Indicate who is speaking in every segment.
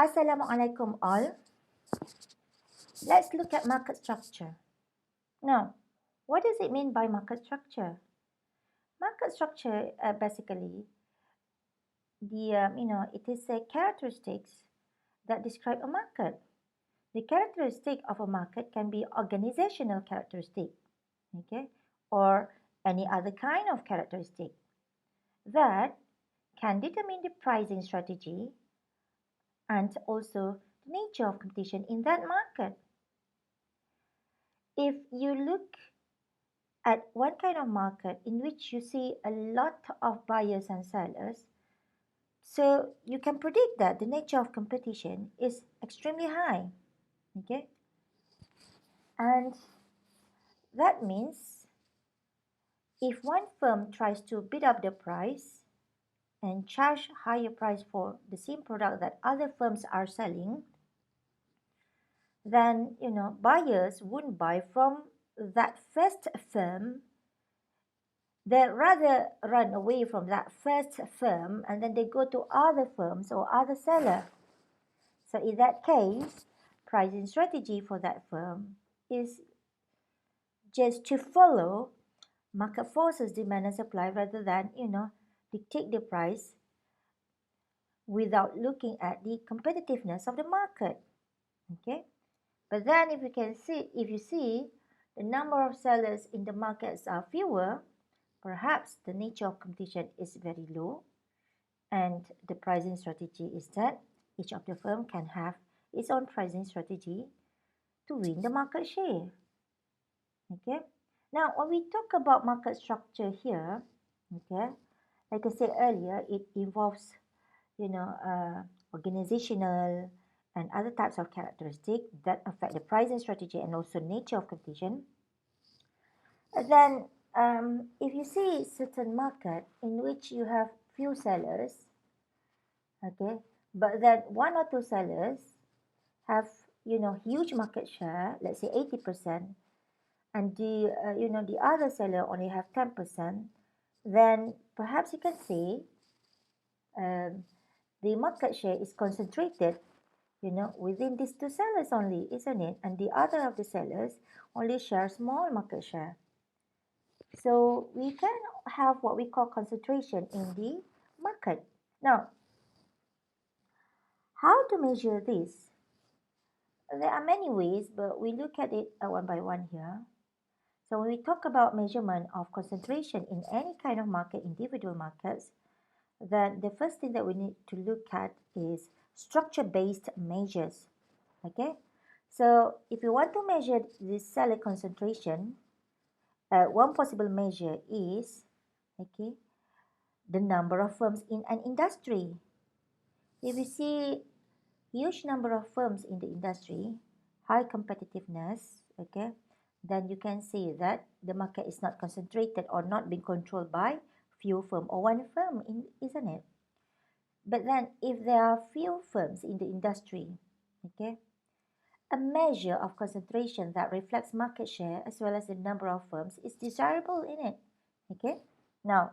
Speaker 1: Assalamualaikum all. Let's look at market structure. Now, what does it mean by market structure? Market structure basically it is a characteristics that describe a market. The characteristic of a market can be organizational characteristic, okay, or any other kind of characteristic that can determine the pricing strategy and also the nature of competition in that market. If you look at one kind of market in which you see a lot of buyers and sellers, so you can predict that the nature of competition is extremely high. Okay, and that means if one firm tries to bid up the price and charge higher price for the same product that other firms are selling, then buyers wouldn't buy from that first firm. They rather run away from that first firm and then they go to other firms or other seller. So in that case, pricing strategy for that firm is just to follow market forces, demand and supply, rather than dictate the price without looking at the competitiveness of the market. Okay, but then if you see the number of sellers in the markets are fewer, perhaps the nature of competition is very low, and the pricing strategy is that each of the firm can have its own pricing strategy to win the market share. Okay. Now, when we talk about market structure here, okay, like I said earlier, it involves, organizational and other types of characteristics that affect the pricing strategy and also nature of competition. And then, if you see certain market in which you have few sellers, okay, but then one or two sellers have huge market share, let's say 80%, and the other seller only have 10%, then perhaps you can say the market share is concentrated within these two sellers only, isn't it? And the other of the sellers only share small market share. So we can have what we call concentration in the market. Now, how to measure this? There are many ways, but we look at it one by one here. So when we talk about measurement of concentration in any kind of market, individual markets, then the first thing that we need to look at is structure-based measures. Okay, so if you want to measure the seller concentration, one possible measure is the number of firms in an industry. If you see huge number of firms in the industry, high competitiveness, then you can say that the market is not concentrated or not being controlled by few firm or one firm, isn't it? But then if there are few firms in the industry, a measure of concentration that reflects market share as well as the number of firms is desirable in it. Now,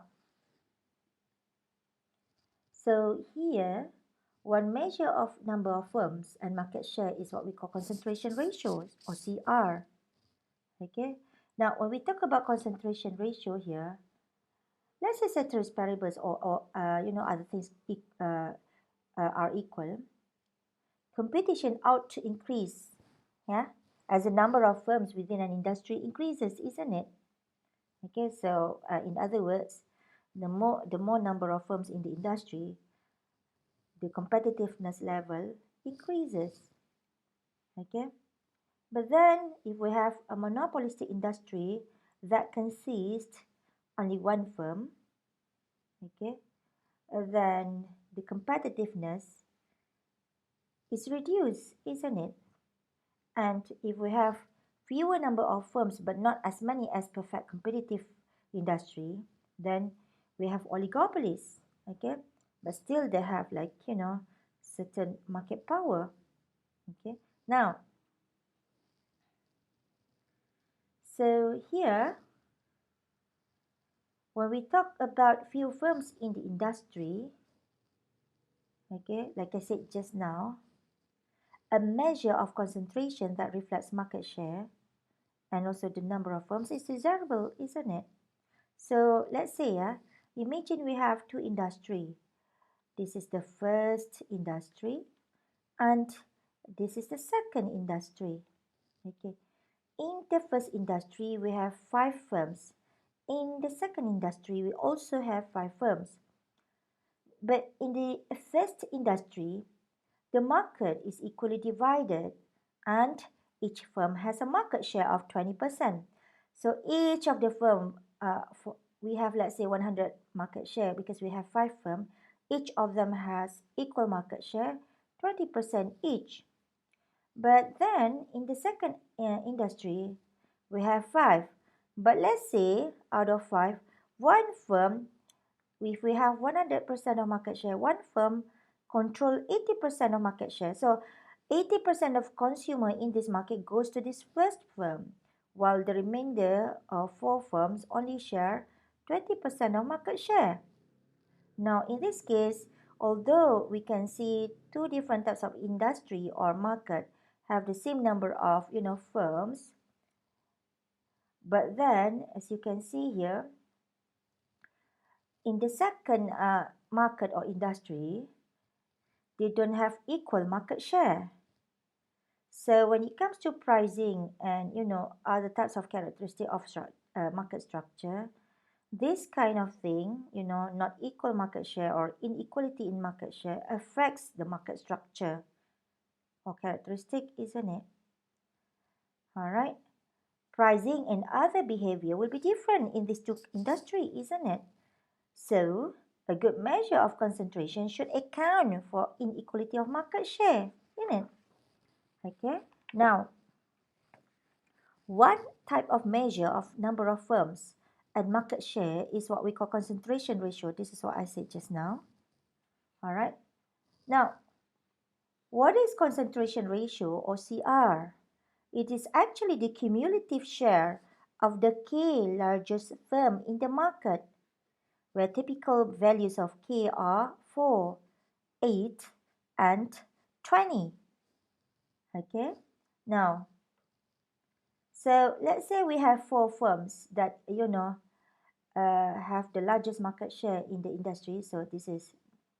Speaker 1: so here, one measure of number of firms and market share is what we call concentration ratio or CR. Now when we talk about concentration ratio here, let's say ceteris paribus or other things are equal. Competition ought to increase, as the number of firms within an industry increases, isn't it? So in other words, the more number of firms in the industry, the competitiveness level increases. But then if we have a monopolistic industry that consists only one firm, then the competitiveness is reduced, isn't it? And if we have fewer number of firms but not as many as perfect competitive industry, then we have oligopolies, but still they have certain market power. Now, so here, when we talk about few firms in the industry, like I said just now, a measure of concentration that reflects market share and also the number of firms is desirable, isn't it? So let's say, imagine we have two industry. This is the first industry and this is the second industry. Okay. In the first industry, we have 5 firms. In the second industry, we also have 5 firms. But in the first industry, the market is equally divided and each firm has a market share of 20%. So each of the firm, we have, let's say, 100 market share because we have 5 firms. Each of them has equal market share, 20% each. But then in the second industry, we have 5. But let's say out of 5, one firm, if we have 100% of market share, one firm control 80% of market share. So 80% of consumer in this market goes to this first firm, while the remainder of 4 firms only share 20% of market share. Now, in this case, although we can see two different types of industry or market have the same number of firms, but then as you can see here, in the second market or industry, they don't have equal market share. So when it comes to pricing and other types of characteristic of market structure, this kind of thing, not equal market share or inequality in market share affects the market structure or characteristic, isn't it? All right. Pricing and other behavior will be different in these two industries, isn't it? So, a good measure of concentration should account for inequality of market share, isn't it? Okay. Now, one type of measure of number of firms and market share is what we call concentration ratio. This is what I said just now. All right. Now, what is concentration ratio or CR? It is actually the cumulative share of the K largest firm in the market, where typical values of K are 4, 8, and 20. Okay. Now, so let's say we have 4 firms that have the largest market share in the industry. So this is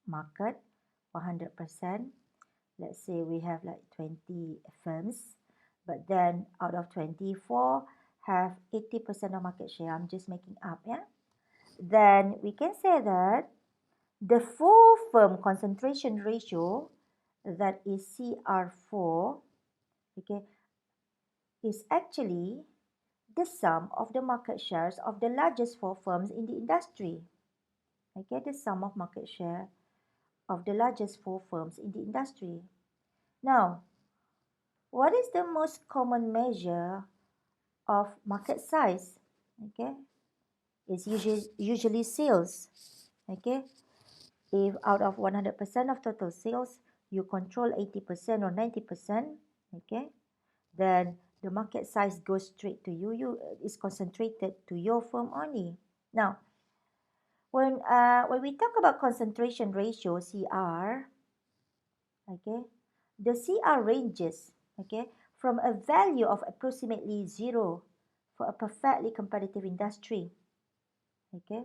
Speaker 1: market 100%. Let's say we have like 20 firms, but then out of 24 have 80% of market share. I'm just making up, yeah. Then we can say that the 4-firm concentration ratio, that is CR4, okay, is actually the sum of the market shares of the largest 4 firms in the industry. Okay, the sum of market share of the largest 4 firms in the industry. Now, what is the most common measure of market size? Okay, it's usually sales. Okay, if out of 100% of total sales, you control 80% or 90%, okay, then the market size goes straight to you. Is concentrated to your firm only. Now, when we talk about concentration ratio, CR, okay, the CR ranges, okay, from a value of approximately 0 for a perfectly competitive industry, okay,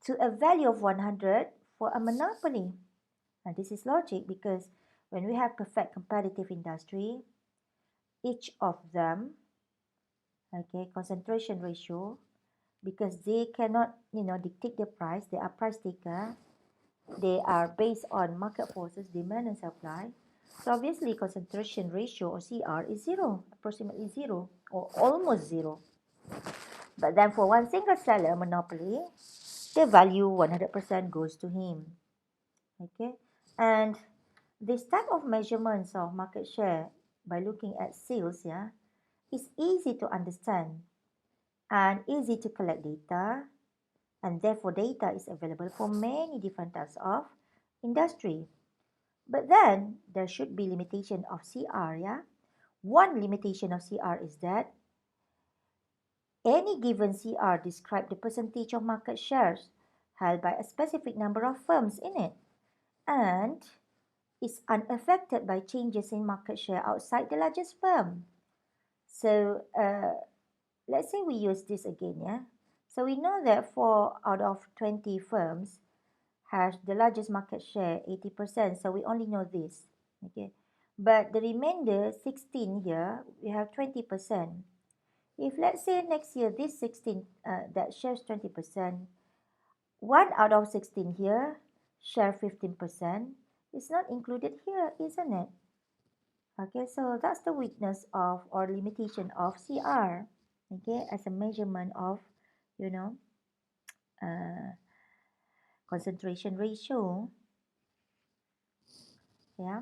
Speaker 1: to a value of 100 for a monopoly. And this is logic because when we have perfect competitive industry, each of them, okay, concentration ratio, because they cannot, dictate the price, they are price taker, they are based on market forces, demand and supply. So obviously concentration ratio or CR is 0, approximately 0 or almost 0. But then for one single seller monopoly, the value 100% goes to him. Okay, and this type of measurements of market share by looking at sales, is easy to understand and easy to collect data, and therefore data is available for many different types of industry. But then there should be limitation of CR, One limitation of CR is that any given CR describes the percentage of market shares held by a specific number of firms in it. And is unaffected by changes in market share outside the largest firm. So let's say we use this again, yeah. So we know that 4 out of 20 firms has the largest market share, 80%. So we only know this, okay. But the remainder 16 here, we have 20%. If let's say next year this 16 that shares 20%, 1 out of 16 here share 15%, it's not included here, isn't it? Okay, so that's the weakness of or limitation of CR, okay, as a measurement of, you know, uh, concentration ratio. Yeah.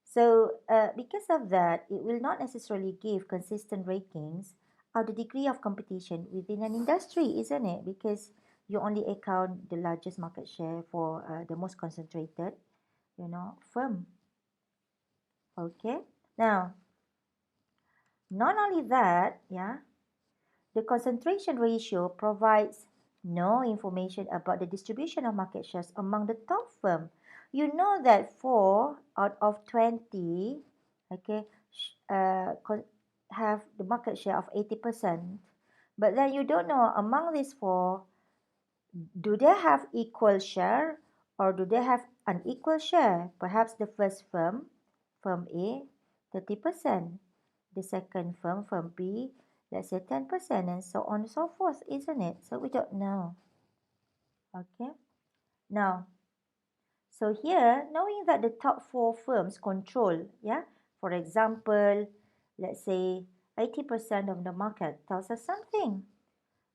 Speaker 1: So because of that, it will not necessarily give consistent rankings of the degree of competition within an industry, isn't it? Because you only account the largest market share for the most concentrated, firm. Okay. Now, not only that, yeah, the concentration ratio provides no information about the distribution of market shares among the top firm. You know that 4 out of 20, okay, have the market share of 80%. But then you don't know among these 4, do they have equal share or do they have unequal share? Perhaps the first firm, firm A, 30%. The second firm, firm B, let's say 10%, and so on and so forth, isn't it? So we don't know. Okay. Now, so here, knowing that the top 4 firms control, yeah, for example, let's say 80% of the market tells us something,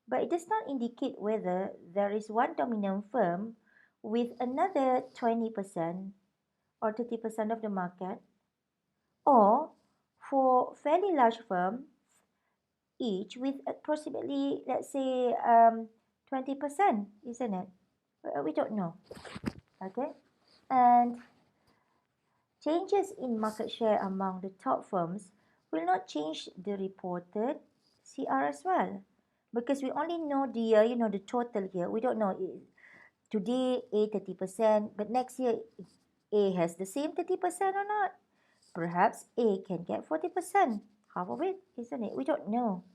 Speaker 1: but it does not indicate whether there is one dominant firm with another 20% or 30% of the market, or for fairly large firms, each with approximately, let's say, 20%, isn't it? We don't know. Okay. And changes in market share among the top firms will not change the reported CR as well, because we only know the total here. We don't know today A 30%, but next year A has the same 30% or not. Perhaps A can get 40%, half of it, isn't it? We don't know.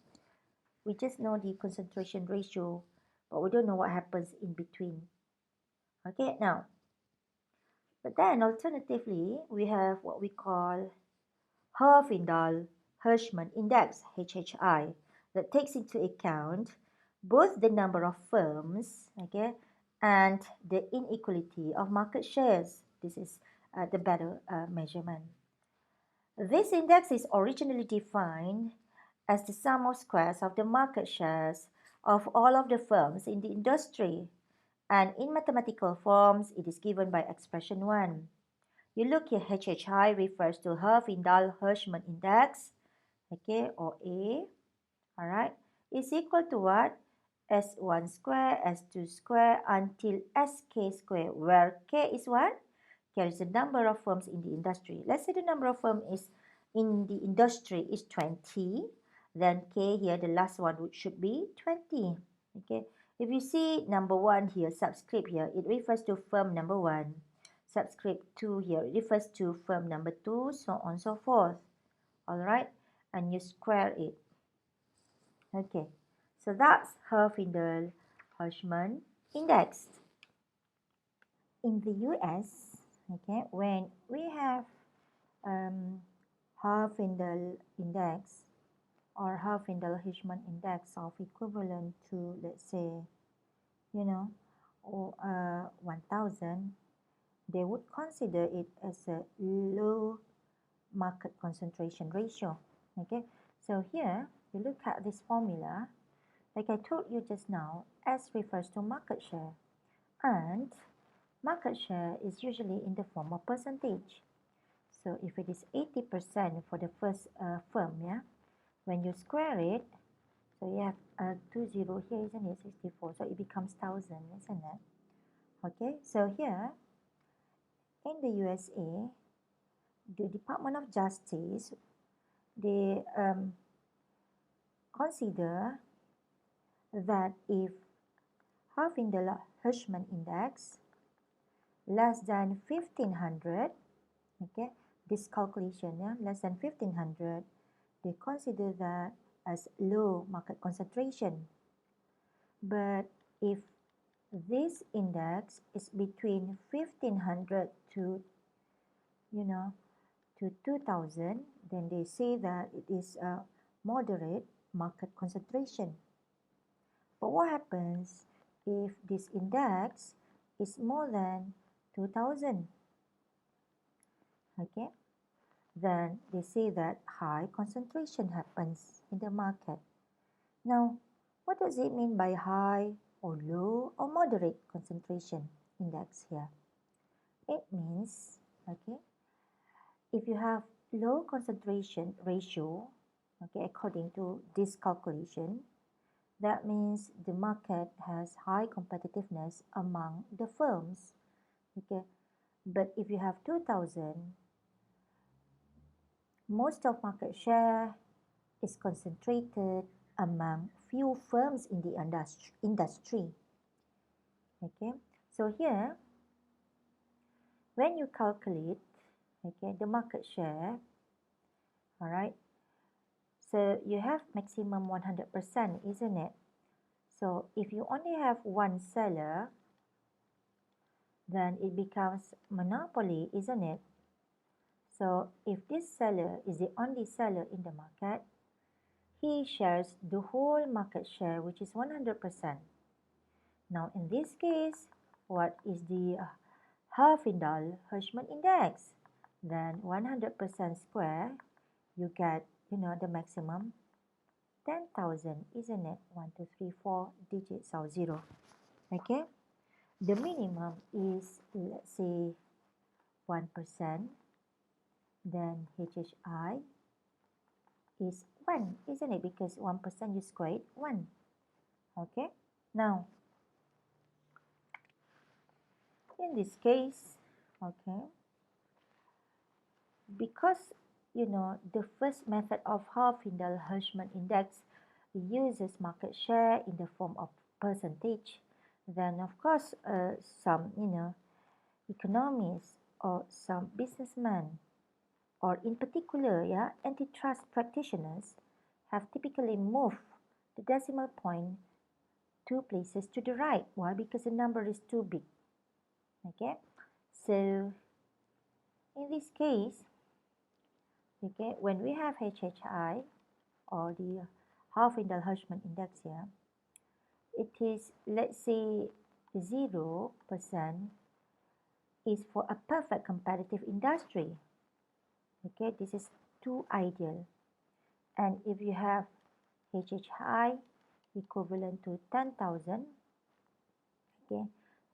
Speaker 1: We just know the concentration ratio, but we don't know what happens in between. Okay, now, but then alternatively, we have what we call Herfindahl-Hirschman Index, HHI, that takes into account both the number of firms, okay, and the inequality of market shares. This is the better measurement. This index is originally defined as the sum of squares of the market shares of all of the firms in the industry, and in mathematical forms, it is given by expression 1. You look here, HHI refers to Herfindahl-Hirschman Index, okay, or A, all right, is equal to what? S1 square, S2 square, until SK square, where K is what? K is the number of firms in the industry. Let's say the number of firms is in the industry is 20, then K here, the last one should be 20, okay. If you see number 1 here, subscript here, it refers to firm number 1. Subscript 2 here, it refers to firm number 2, so on and so forth. All right, and you square it. Okay, so that's Herfindahl-Hirschman Index. In the US, okay, when we have Herfindahl Index or Herfindahl-Hirschman Index of equivalent to, let's say, 1,000, they would consider it as a low market concentration ratio. Okay, so here you look at this formula. Like I told you just now, S refers to market share, and market share is usually in the form of percentage. So if it is 80% for the first firm, yeah, when you square it, so you have 20 here, isn't it? 64, so it becomes 1,000, isn't it? Okay, so here in the USA, the Department of Justice, they consider that if Herfindahl-Hirschman Index less than 1500, okay, this calculation, yeah, less than 1500, they consider that as low market concentration. But if this index is between 1500 to, to 2000, then they say that it is a moderate market concentration. But what happens if this index is more than 2000? Okay, then they say that high concentration happens in the market. Now, what does it mean by high or low or moderate concentration index here? It means, okay, if you have low concentration ratio, okay, according to this calculation, that means the market has high competitiveness among the firms, okay. But if you have 2000, most of market share is concentrated among few firms in the industry. Okay, so here, when you calculate, okay, the market share, all right, so you have maximum 100%, isn't it? So if you only have one seller, then it becomes monopoly, isn't it? So if this seller is the only seller in the market, he shares the whole market share, which is 100%. Now in this case, what is the Herfindahl-Hirschman index? Then 100% square, you get, the maximum 10,000, isn't it? 1, 2, 3, 4 digits or 0. Okay? The minimum is, let's say, 1%. Then HHI is 1, isn't it? Because 1% you square it, 1. Okay? Now, in this case, okay, because, the first method of Herfindahl-Hirschman index uses market share in the form of percentage, then of course some, economists or some businessmen, or in particular, antitrust practitioners have typically moved the decimal point 2 places to the right. Why? Because the number is too big. Okay, so in this case, okay, when we have HHI or the Herfindahl-Hirschman index here, it is, let's say, 0% is for a perfect competitive industry. Okay, this is too ideal. And if you have HHI equivalent to 10,000, okay,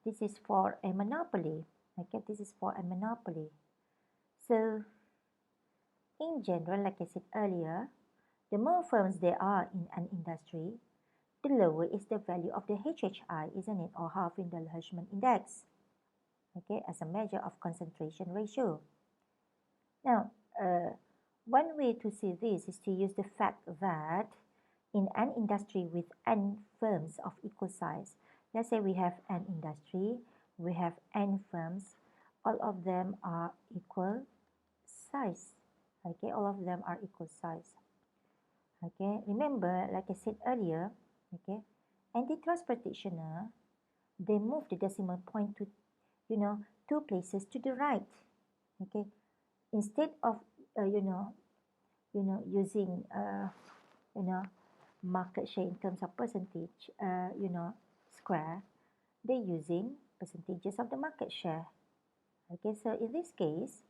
Speaker 1: this is for a monopoly. Okay, this is for a monopoly. So in general, like I said earlier, the more firms there are in an industry, the lower is the value of the HHI, isn't it, or Herfindahl-Hirschman index, okay, as a measure of concentration ratio. Now, one way to see this is to use the fact that in an industry with n firms of equal size, let's say we have an industry, we have n firms, all of them are equal size. Okay, all of them are equal size. Okay, remember, like I said earlier, okay, antitrust practitioner, they move the decimal point to, 2 places to the right. Okay, instead of, using, market share in terms of percentage, square, they're using percentages of the market share. Okay, so in this case,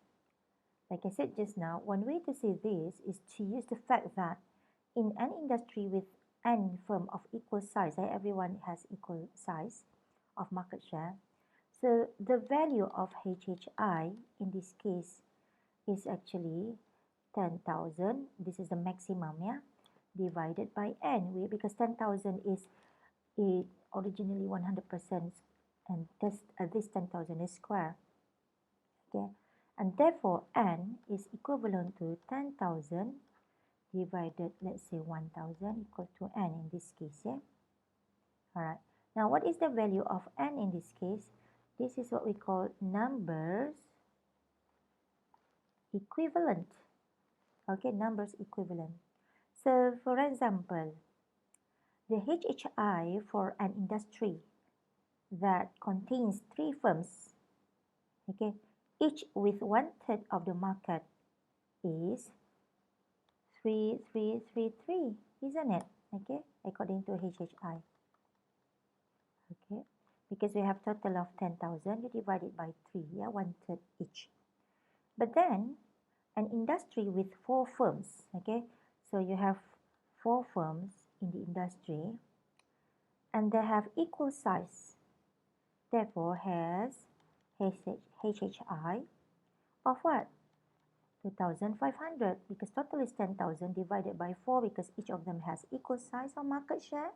Speaker 1: like I said just now, one way to see this is to use the fact that in an industry with n firm of equal size, everyone has equal size of market share. So the value of HHI in this case is actually 10,000. This is the maximum, divided by n, because 10,000 is originally 100%, and this 10,000 is square. Okay, and therefore n is equivalent to 10,000 divided, let's say, 1,000 equal to n in this case. All right. Now, what is the value of n in this case? This is what we call numbers equivalent. Okay, numbers equivalent. So for example, the HHI for an industry that contains 3 firms, okay, each with 1/3 of the market is 3333, isn't it? Okay, according to HHI. Okay, because we have total of 10,000, you divide it by 3, yeah, 1/3 each. But then an industry with 4 firms, okay, so you have 4 firms in the industry and they have equal size, therefore has HHI of what? 2,500, because total is 10,000 divided by 4, because each of them has equal size of market share,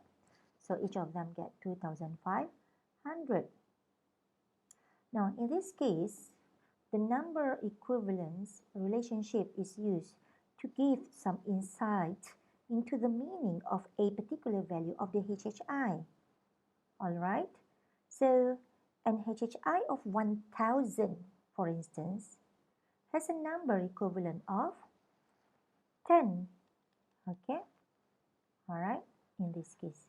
Speaker 1: so each of them get 2,500. Now in this case, the number equivalence relationship is used to give some insight into the meaning of a particular value of the HHI. Alright, so an HHI of 1,000, for instance, has a number equivalent of 10. Okay, alright, in this case.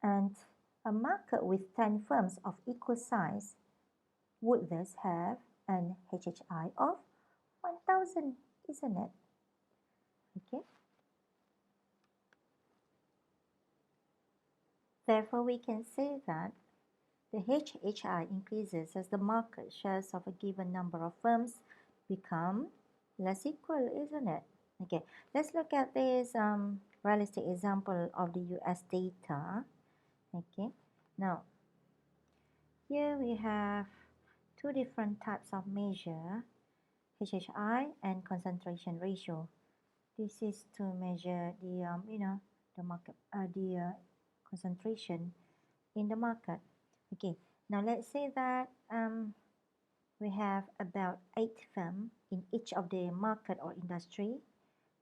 Speaker 1: And a market with 10 firms of equal size would thus have an HHI of 1,000, isn't it? Okay. Therefore, we can say that the HHI increases as the market shares of a given number of firms become less equal, isn't it? Okay, let's look at this realistic example of the US data. Okay, now here we have 2 different types of measure, HHI and concentration ratio. This is to measure the the market concentration in the market. Okay, now let's say that we have about 8 firms in each of the market or industry.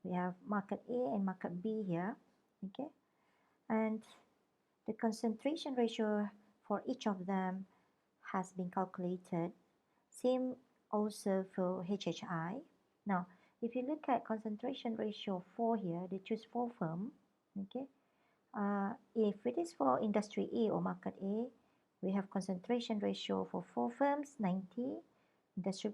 Speaker 1: We have market A and market B here. Okay, and the concentration ratio for each of them has been calculated. Same also for HHI. Now, if you look at concentration ratio 4 here, they choose 4 firms. Okay, if it is for industry A or market A, we have concentration ratio for 4 firms 90, industry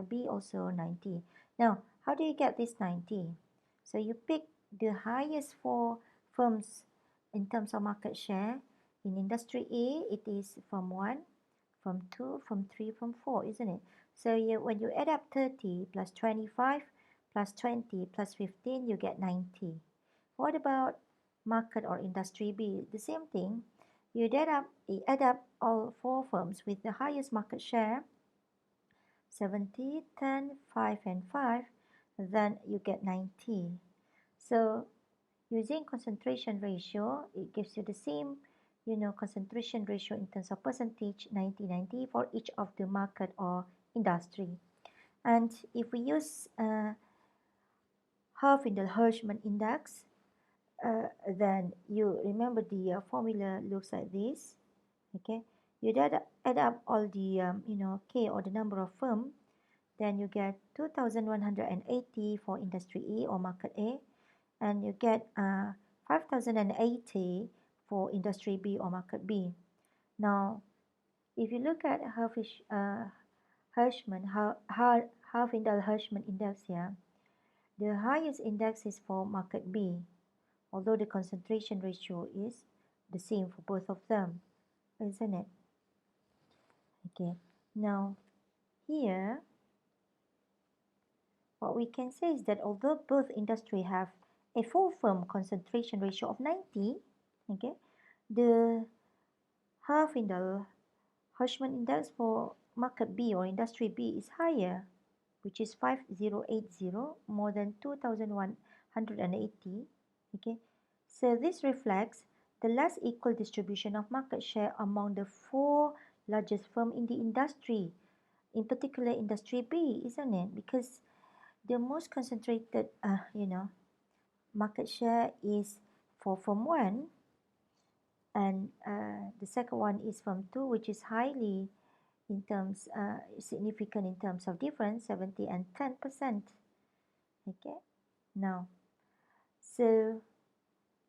Speaker 1: B also 90. Now, how do you get this 90? So you pick the highest 4 firms in terms of market share. In industry A, it is firm 1, firm 2, firm 3, firm 4, isn't it? So when you add up 30 plus 25 plus 20 plus 15, you get 90. What about market or industry B? The same thing. You add up all 4 firms with the highest market share, 70, 10, 5, and 5, then you get 90. So using concentration ratio, it gives you the same, concentration ratio in terms of percentage, 90-90 for each of the market or industry. And if we use Herfindahl-Hirschman index, then you remember the formula looks like this. Okay, you add up all the K or the number of firm, then you get 2,180 for industry A or market A, and you get 5,080 for industry B or market B. Now, if you look at Herfindahl-Hirschman index here, the highest index is for market B, although the concentration ratio is the same for both of them, isn't it? Okay, now here what we can say is that although both industry have a full firm concentration ratio of 90, okay, the Herfindahl-Hirschman index for market B or industry B is higher, which is 5080, more than 2180. Okay, so this reflects the less equal distribution of market share among the 4 largest firms in the industry, in particular industry B, isn't it? Because the most concentrated market share is for firm 1, and the second one is firm 2, which is highly in terms significant in terms of difference, 70 and 10%. Okay, now so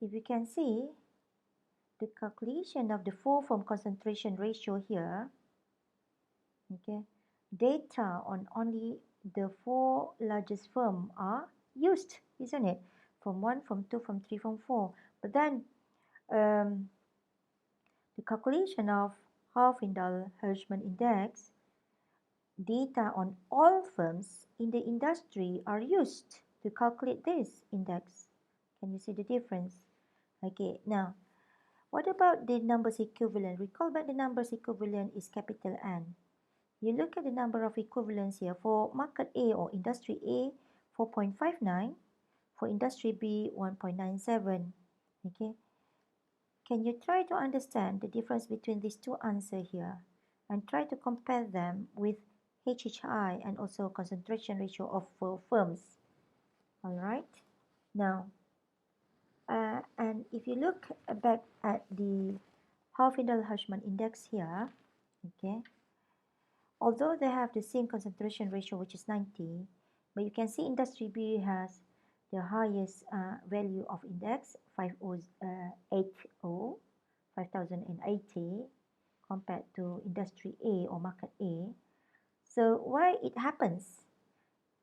Speaker 1: if you can see the calculation of the four firm concentration ratio here, okay, data on only the four largest firm are used, isn't it? From 1, from 2, from 3, from 4. But then um, the calculation of Hofindal-Hirschman index, data on all firms in the industry are used to calculate this index. Can you see the difference? Okay, now what about the numbers equivalent? Recall back the numbers equivalent is capital N. You look at the number of equivalents here for market A or industry A, 4.59, for industry B, 1.97. Okay, can you try to understand the difference between these two answers here and try to compare them with HHI and also concentration ratio of firms? All right. Now, and if you look back at the Hofindal-Hirschman index here, okay, although they have the same concentration ratio, which is 90, but you can see industry B has the highest value of index, 5080, compared to industry A or market A. So why it happens?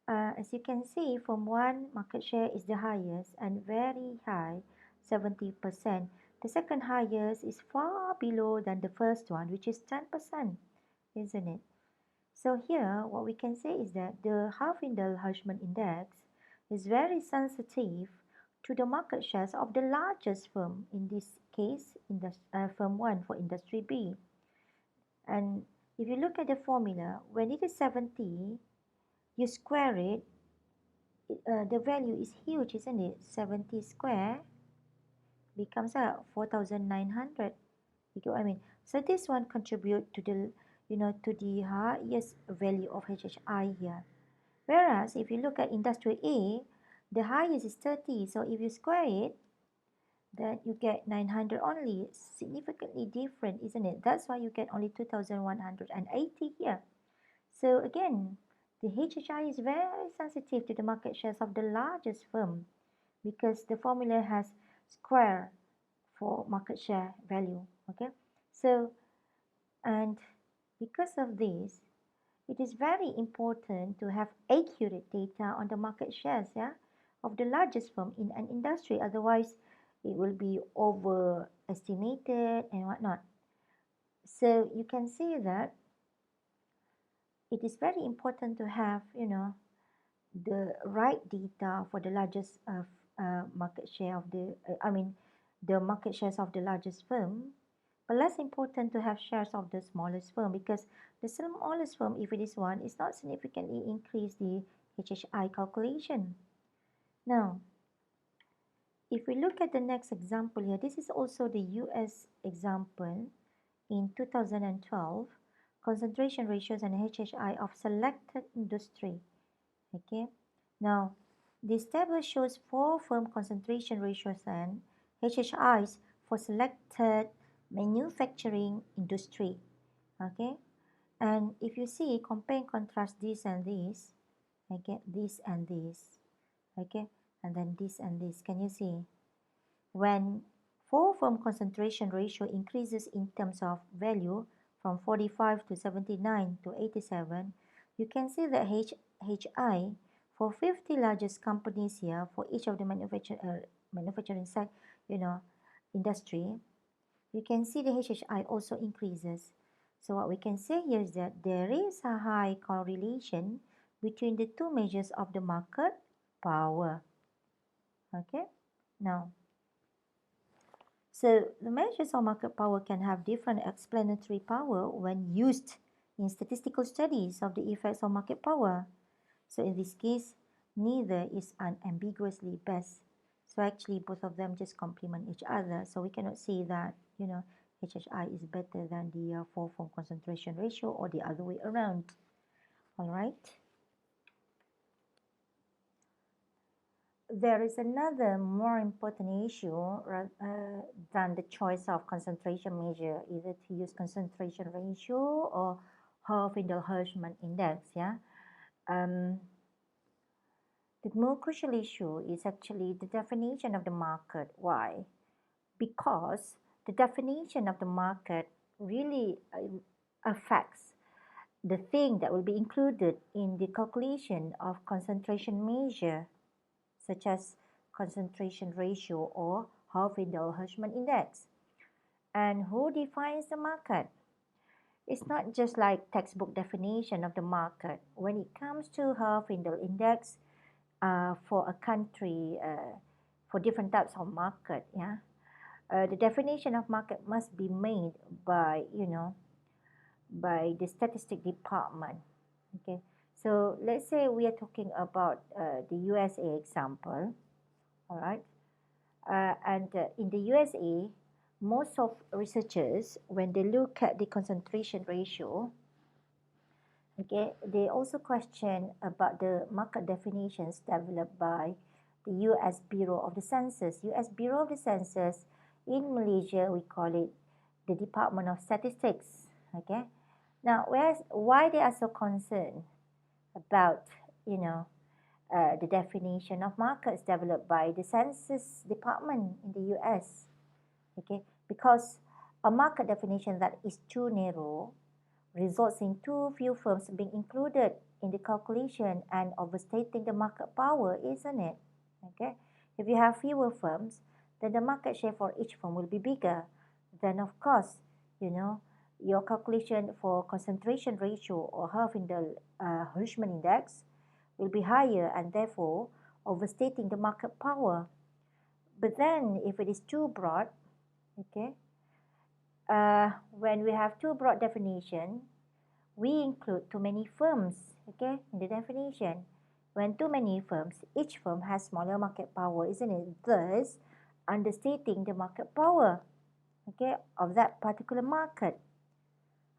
Speaker 1: As you can see, from one, market share is the highest and very high, 70%. The second highest is far below than the first one, which is 10%, isn't it? So here, what we can say is that the Hofindal-Hirschman index is very sensitive to the market shares of the largest firm, in this case, firm 1 for industry B. And if you look at the formula, when it is 70, you square it, the value is huge, isn't it? 70 square becomes 4,900. You get what I mean? So this one contribute to the, to the highest value of HHI here. Whereas if you look at industry A, the highest is 30. So if you square it, then you get 900 only. It's significantly different, isn't it? That's why you get only 2,180 here. So again, the HHI is very sensitive to the market shares of the largest firm because the formula has square for market share value. Okay, so and because of this, it is very important to have accurate data on the market shares, of the largest firm in an industry. Otherwise, it will be overestimated and whatnot. So you can see that it is very important to have, the right data for the largest market share of the market shares of the largest firm, but less important to have shares of the smallest firm, because the smallest firm, if it is one, is not significantly increase the HHI calculation. Now, if we look at the next example here, this is also the US example in 2012, concentration ratios and HHI of selected industry. Okay, now this table shows four firm concentration ratios and HHIs for selected manufacturing industry. Okay, and if you see, compare and contrast this and this, okay, this and this, okay, and then this and this. Can you see? When four firm concentration ratio increases in terms of value from 45 to 79 to 87, you can see that HI for 50 largest companies here for each of the manufacturing industry, you can see the HHI also increases. So what we can say here is that there is a high correlation between the two measures of the market power. Okay, now, so the measures of market power can have different explanatory power when used in statistical studies of the effects of market power. So in this case, neither is unambiguously best. So actually both of them just complement each other. So we cannot say that, HHI is better than the four form concentration ratio or the other way around. All right. there is another more important issue than the choice of concentration measure, either to use concentration ratio or Herfindahl-Hirschman index. Yeah, the more crucial issue is actually the definition of the market. Why? Because the definition of the market really affects the thing that will be included in the calculation of concentration measure, such as concentration ratio or Herfindahl-Hirschman index. And who defines the market? It's not just like textbook definition of the market. When it comes to Herfindahl index, for a country, for different types of market, yeah, the definition of market must be made by, by the statistic department. Okay, so let's say we are talking about the USA example. All right, and in the USA, most of researchers, when they look at the concentration ratio, okay, they also question about the market definitions developed by the US Bureau of the Census. US Bureau of the Census, in Malaysia, we call it the Department of Statistics. Okay, now why they are so concerned about, the definition of markets developed by the Census Department in the US? Okay, because a market definition that is too narrow results in too few firms being included in the calculation and overstating the market power, isn't it? Okay, if you have fewer firms, then the market share for each firm will be bigger. Then of course, your calculation for concentration ratio or Herfindahl-Hirschman index will be higher and therefore overstating the market power. But then if it is too broad, okay, when we have too broad definition, we include too many firms, okay, in the definition. When too many firms, each firm has smaller market power, isn't it? Thus, understating the market power, okay, of that particular market.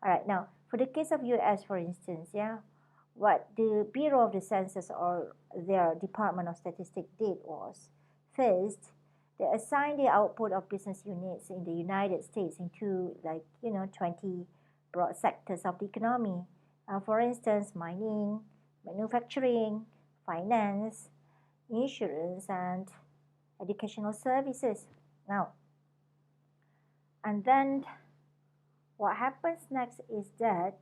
Speaker 1: All right, now, for the case of US, for instance, yeah, what the Bureau of the Census or their Department of Statistics did was, first, they assigned the output of business units in the United States into 20 broad sectors of the economy. For instance, mining, manufacturing, finance, insurance, and educational services. Now, and then what happens next is that,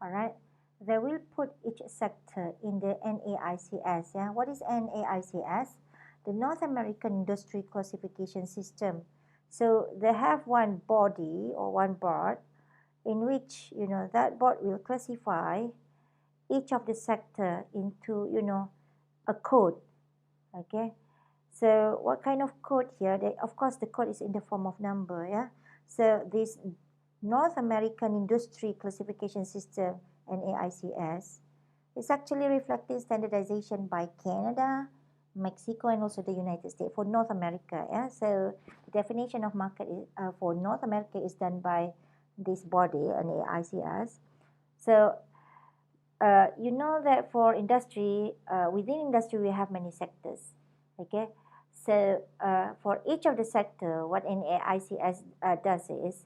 Speaker 1: all right, they will put each sector in the NAICS. Yeah, what is NAICS? The North American Industry Classification System. So they have one body or one board in which that board will classify each of the sector into a code. Okay, so what kind of code here? Of course, the code is in the form of number. Yeah, so this North American Industry Classification System, NAICS, is actually reflecting standardization by Canada, Mexico, and also the United States for North America. Yeah, so the definition of market for North America is done by this body, NAICS. So you know that for industry, within industry we have many sectors. Okay, so for each of the sector, what NAICS does is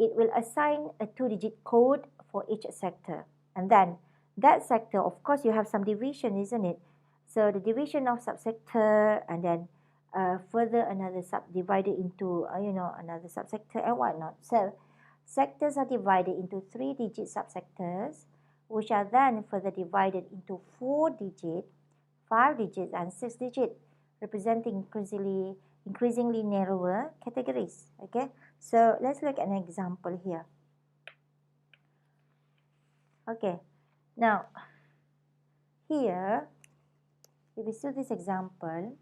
Speaker 1: it will assign a 2-digit code for each sector, and then that sector, of course, you have some division, isn't it? So the division of subsector, and then further another subdivided into another subsector and whatnot. So sectors are divided into 3-digit subsectors, which are then further divided into 4-digit, 5-digit, and 6-digit, representing increasingly narrower categories. Okay, so let's look at an example here. Okay, now here, if we see this example,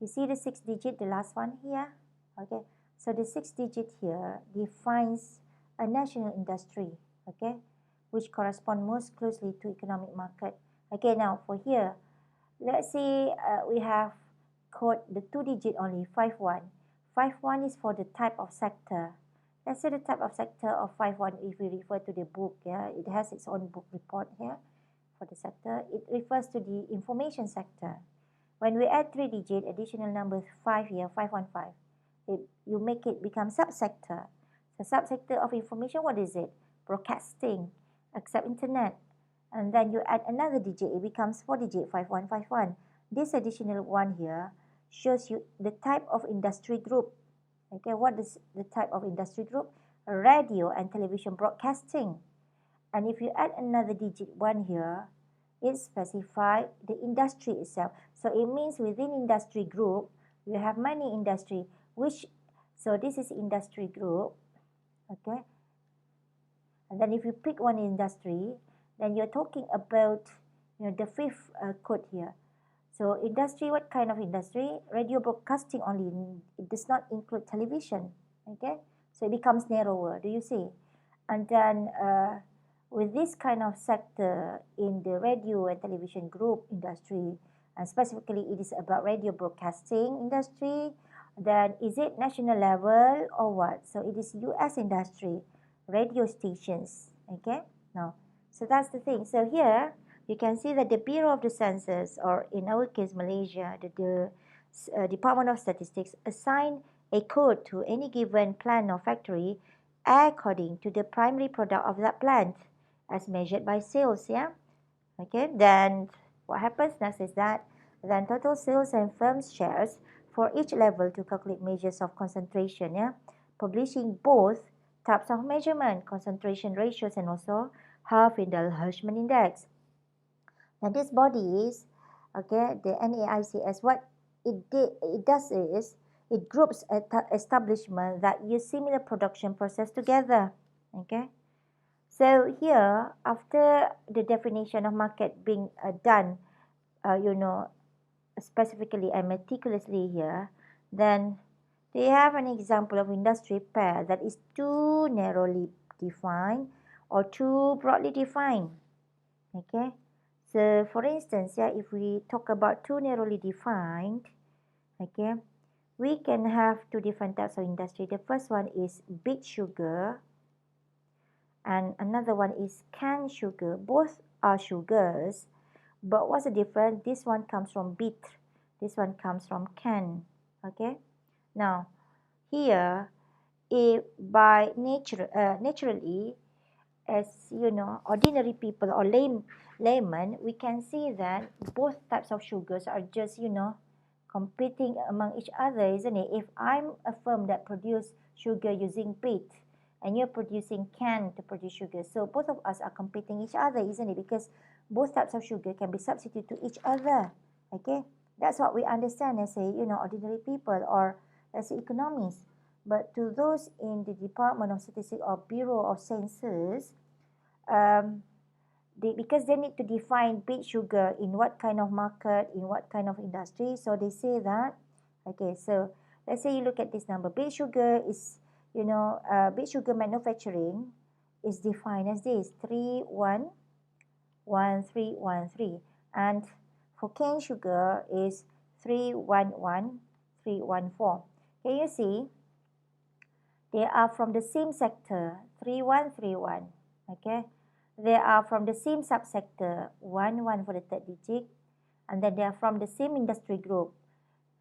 Speaker 1: you see the 6-digit, the last one here. Okay, so the 6-digit here defines a national industry, okay, which correspond most closely to economic market. Okay, now for here, let's say we have code the 2-digit only, 51. 51 is for the type of sector. Let's say the type of sector of 51, if we refer to the book, yeah, it has its own book report here for the sector. It refers to the information sector. When we add 3-digit additional number 5 here, 515, you make it become subsector. The subsector of information, what is it? Broadcasting, accept internet. And then you add another digit, it becomes 4-digit, 5151. This additional one here shows you the type of industry group. Okay, what is the type of industry group? Radio and television broadcasting. And if you add another digit 1 here, it specifies the industry itself. So it means within industry group, you have many industry, so this is industry group, okay? And then if you pick one industry, then you're talking about, the fifth code here. So industry, what kind of industry? Radio broadcasting only. It does not include television, okay? So it becomes narrower, do you see? And then with this kind of sector in the radio and television group industry, and specifically it is about radio broadcasting industry, then is it national level or what? So it is US industry, radio stations, okay? Now, so that's the thing. So here, you can see that the Bureau of the Census, or in our case Malaysia, the Department of Statistics, assign a code to any given plant or factory according to the primary product of that plant as measured by sales, yeah? Okay, then what happens next is that then total sales and firms shares for each level to calculate measures of concentration, yeah? Publishing both types of measurement, concentration ratios, and also Half-Indel Hirschman Index. Now this body is, okay, the NAICS, what it does is, it groups establishment that use similar production process together, okay? So here, after the definition of market being done, specifically and meticulously here, then they have an example of industry pair that is too narrowly defined or too broadly defined, okay? So for instance, yeah, if we talk about too narrowly defined, okay, we can have two different types of industry. The first one is beet sugar, and another one is canned sugar. Both are sugars, but what's the difference? This one comes from beet, this one comes from can, okay? Now, here, if by naturally, as you know, ordinary people or laymen, we can see that both types of sugars are just, competing among each other, isn't it? If I'm a firm that produce sugar using beet, and you're producing can to produce sugar, so both of us are competing each other, isn't it? Because both types of sugar can be substituted to each other, okay? That's what we understand as ordinary people, or as economists. But to those in the Department of Statistics or Bureau of Census, because they need to define beet sugar in what kind of market, in what kind of industry, so they say that, okay, so let's say you look at this number. Beet sugar is, beet sugar manufacturing is defined as this, 311313, and for cane sugar is 311314. Can you see? They are from the same sector, 3131, okay? They are from the same subsector, 11 for the third digit, and then they are from the same industry group.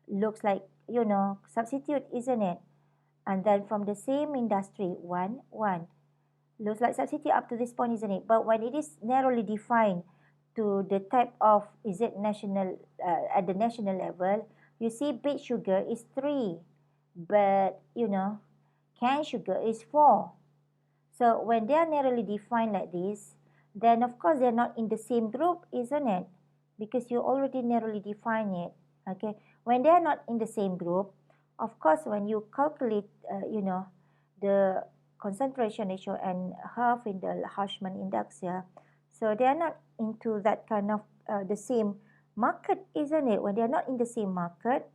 Speaker 1: Looks like, substitute, isn't it? And then from the same industry, 1. Looks like substitute up to this point, isn't it? But when it is narrowly defined to the type of, is it national, at the national level, you see beet sugar is 3, but, cane sugar is 4. So when they are narrowly defined like this, then of course they're not in the same group, isn't it? Because you already narrowly define it, okay? When they are not in the same group, of course, when you calculate, the concentration ratio and Half-Indel Hirschman Index here, so they are not into that kind of the same market, isn't it? When they are not in the same market,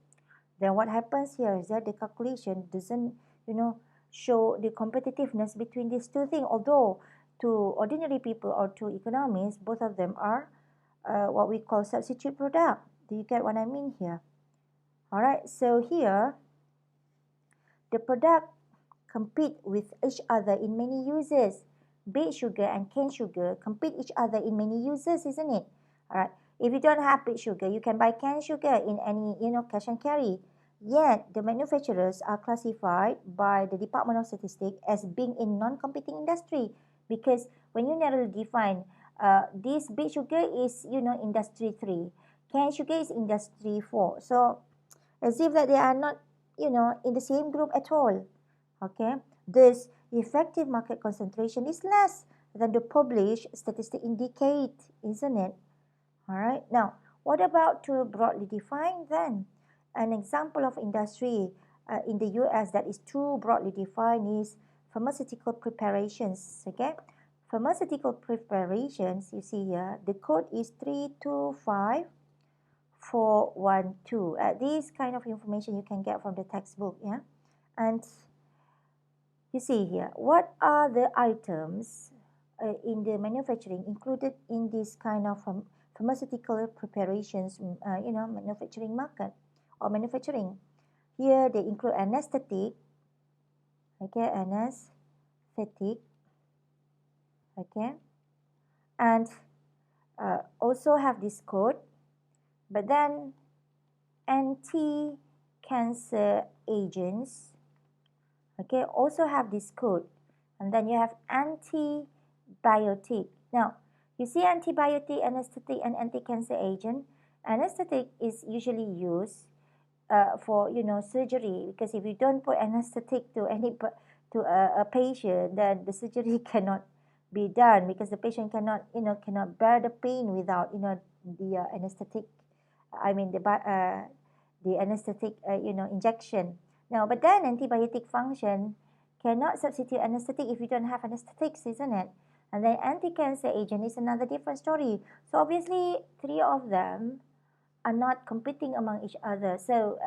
Speaker 1: then what happens here is that the calculation doesn't, show the competitiveness between these two things. Although to ordinary people or to economists, both of them are what we call substitute product. Do you get what I mean here? All right, so here, the product compete with each other in many uses. Beet sugar and cane sugar compete each other in many uses, isn't it? All right. If you don't have beet sugar, you can buy canned sugar in any, cash and carry. Yet, the manufacturers are classified by the Department of Statistics as being in non-competing industry, because when you narrowly define, this beet sugar is, industry 3, canned sugar is industry 4. So, as if that they are not, in the same group at all. Okay, this effective market concentration is less than the published statistic indicate, isn't it? All right. Now, what about to broadly define then? An example of industry in the US that is too broadly defined is pharmaceutical preparations. Okay, pharmaceutical preparations. You see here, the code is 325412. This kind of information you can get from the textbook. Yeah, and you see here, what are the items in the manufacturing included in this kind of pharmaceutical preparations, manufacturing market or manufacturing. Here they include anesthetic, okay, anesthetic, okay, and also have this code, but then anti-cancer agents, okay, also have this code, and then you have antibiotic. Now, you see antibiotic, anesthetic, and anti-cancer agent. Anesthetic is usually used for surgery, because if you don't put anesthetic to a patient, then the surgery cannot be done, because the patient cannot bear the pain without the anesthetic. I mean the anesthetic injection. Now, but then antibiotic function cannot substitute anesthetic if you don't have anesthetics, isn't it? And then anti-cancer agent is another different story. So obviously, three of them are not competing among each other. So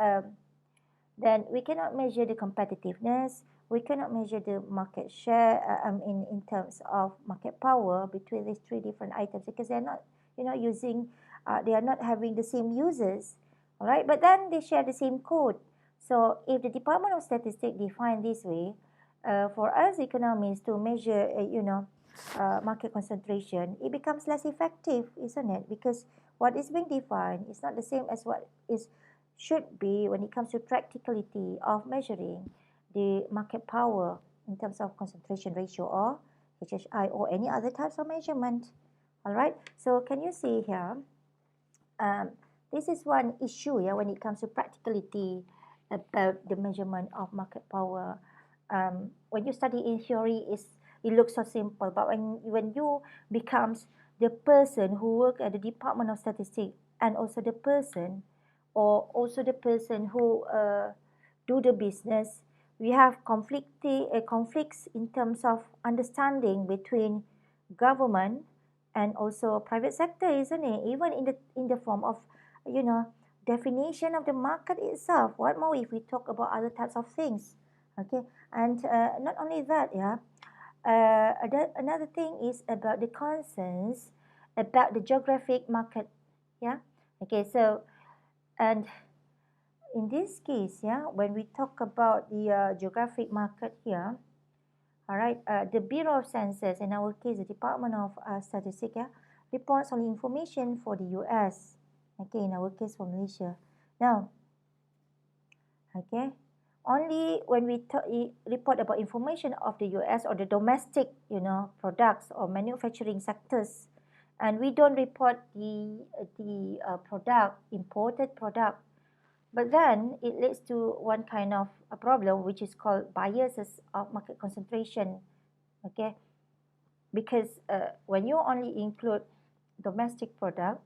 Speaker 1: then we cannot measure the competitiveness. We cannot measure the market share in terms of market power between these three different items, because they're not using, they are not having the same users. All right, but then they share the same code. So if the Department of Statistics define this way, for us economists to measure, market concentration, it becomes less effective, isn't it? Because what is being defined is not the same as what is should be when it comes to practicality of measuring the market power in terms of concentration ratio or HHI or any other types of measurement. All right. So can you see here? This is one issue, yeah, when it comes to practicality about the measurement of market power. When you study in theory, it looks so simple, but when you becomes the person who work at the Department of Statistics, and also the person who do the business, we have conflicts in terms of understanding between government and also private sector, isn't it? Even in the form of definition of the market itself. What more if we talk about other types of things? Okay, and not only that, yeah. Another thing is about the concerns about the geographic market. Yeah. Okay. So, and in this case, yeah, when we talk about the geographic market here, all right, the Bureau of Census, in our case, the Department of Statistics, yeah, reports only information for the US. Okay, in our case for Malaysia. Now, okay, only when we report about information of the US or the domestic, products or manufacturing sectors, and we don't report the product, imported product, but then it leads to one kind of a problem, which is called biases of market concentration. Okay, because when you only include domestic product,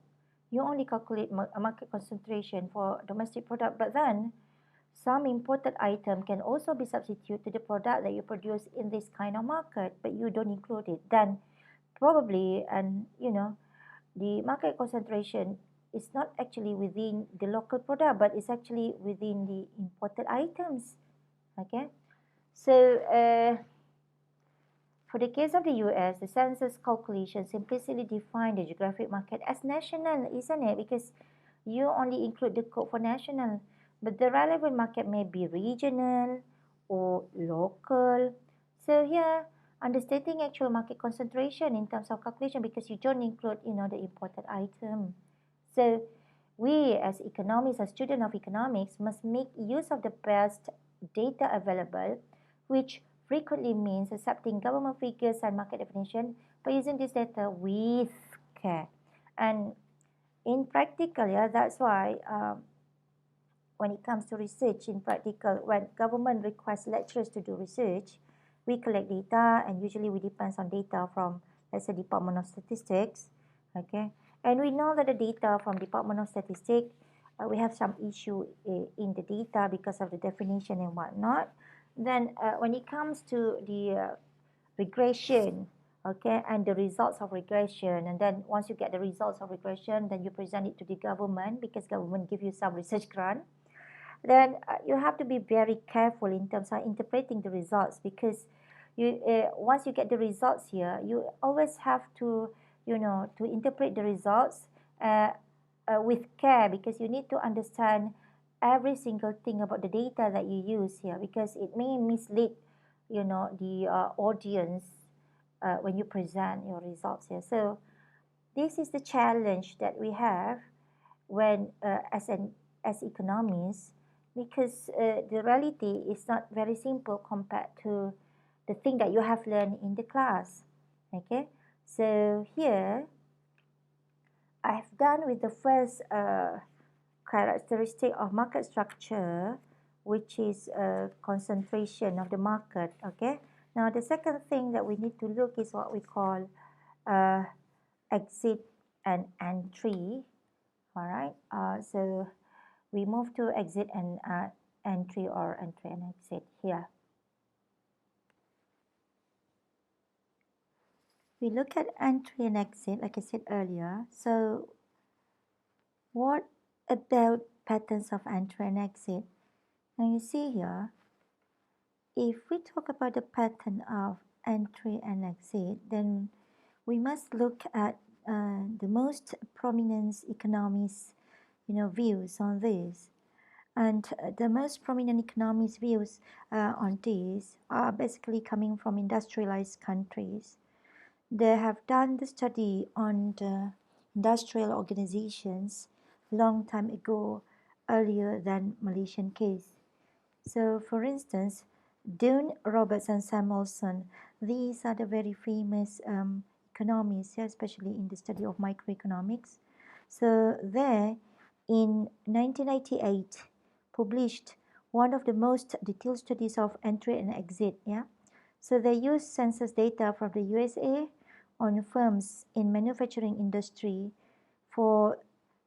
Speaker 1: you only calculate market concentration for domestic product, but then some imported item can also be substituted to the product that you produce in this kind of market, but you don't include it. Then probably, and the market concentration is not actually within the local product, but it's actually within the imported items. Okay, so for the case of the US, the census calculation simplicity define the geographic market as national, isn't it? Because you only include the code for national, but the relevant market may be regional or local. So here, understating actual market concentration in terms of calculation, because you don't include, the imported item. So we as economists, as students of economics, must make use of the best data available, which frequently means accepting government figures and market definition, but using this data with care. And in practical, yeah, that's why when it comes to research in practical, when government requests lecturers to do research, we collect data, and usually we depend on data from, let's say, Department of Statistics, okay? And we know that the data from Department of Statistics, we have some issue in the data because of the definition and whatnot. Then when it comes to the regression, okay, and the results of regression, and then once you get the results of regression, then you present it to the government because government give you some research grant. Then you have to be very careful in terms of interpreting the results, because you once you get the results here, you always have to, to interpret the results with care, because you need to understand every single thing about the data that you use here, because it may mislead the audience when you present your results here. So this is the challenge that we have when as economists, because the reality is not very simple compared to the thing that you have learned in the class. Okay, so here I've done with the first characteristic of market structure, which is concentration of the market. Okay, now the second thing that we need to look is what we call exit and entry. All right, so we move to exit and entry, or entry and exit here. We look at entry and exit, like I said earlier. So what about patterns of entry and exit? Now you see here, if we talk about the pattern of entry and exit, then we must look at the most prominent economists, views on this. And the most prominent economists' views on this are basically coming from industrialized countries. They have done the study on the industrial organizations long time ago, earlier than Malaysian case. So, for instance, Dunn, Roberts, and Samuelson, these are the very famous economists, especially in the study of microeconomics. So, there in 1998, published one of the most detailed studies of entry and exit. Yeah, so they used census data from the USA on firms in manufacturing industry for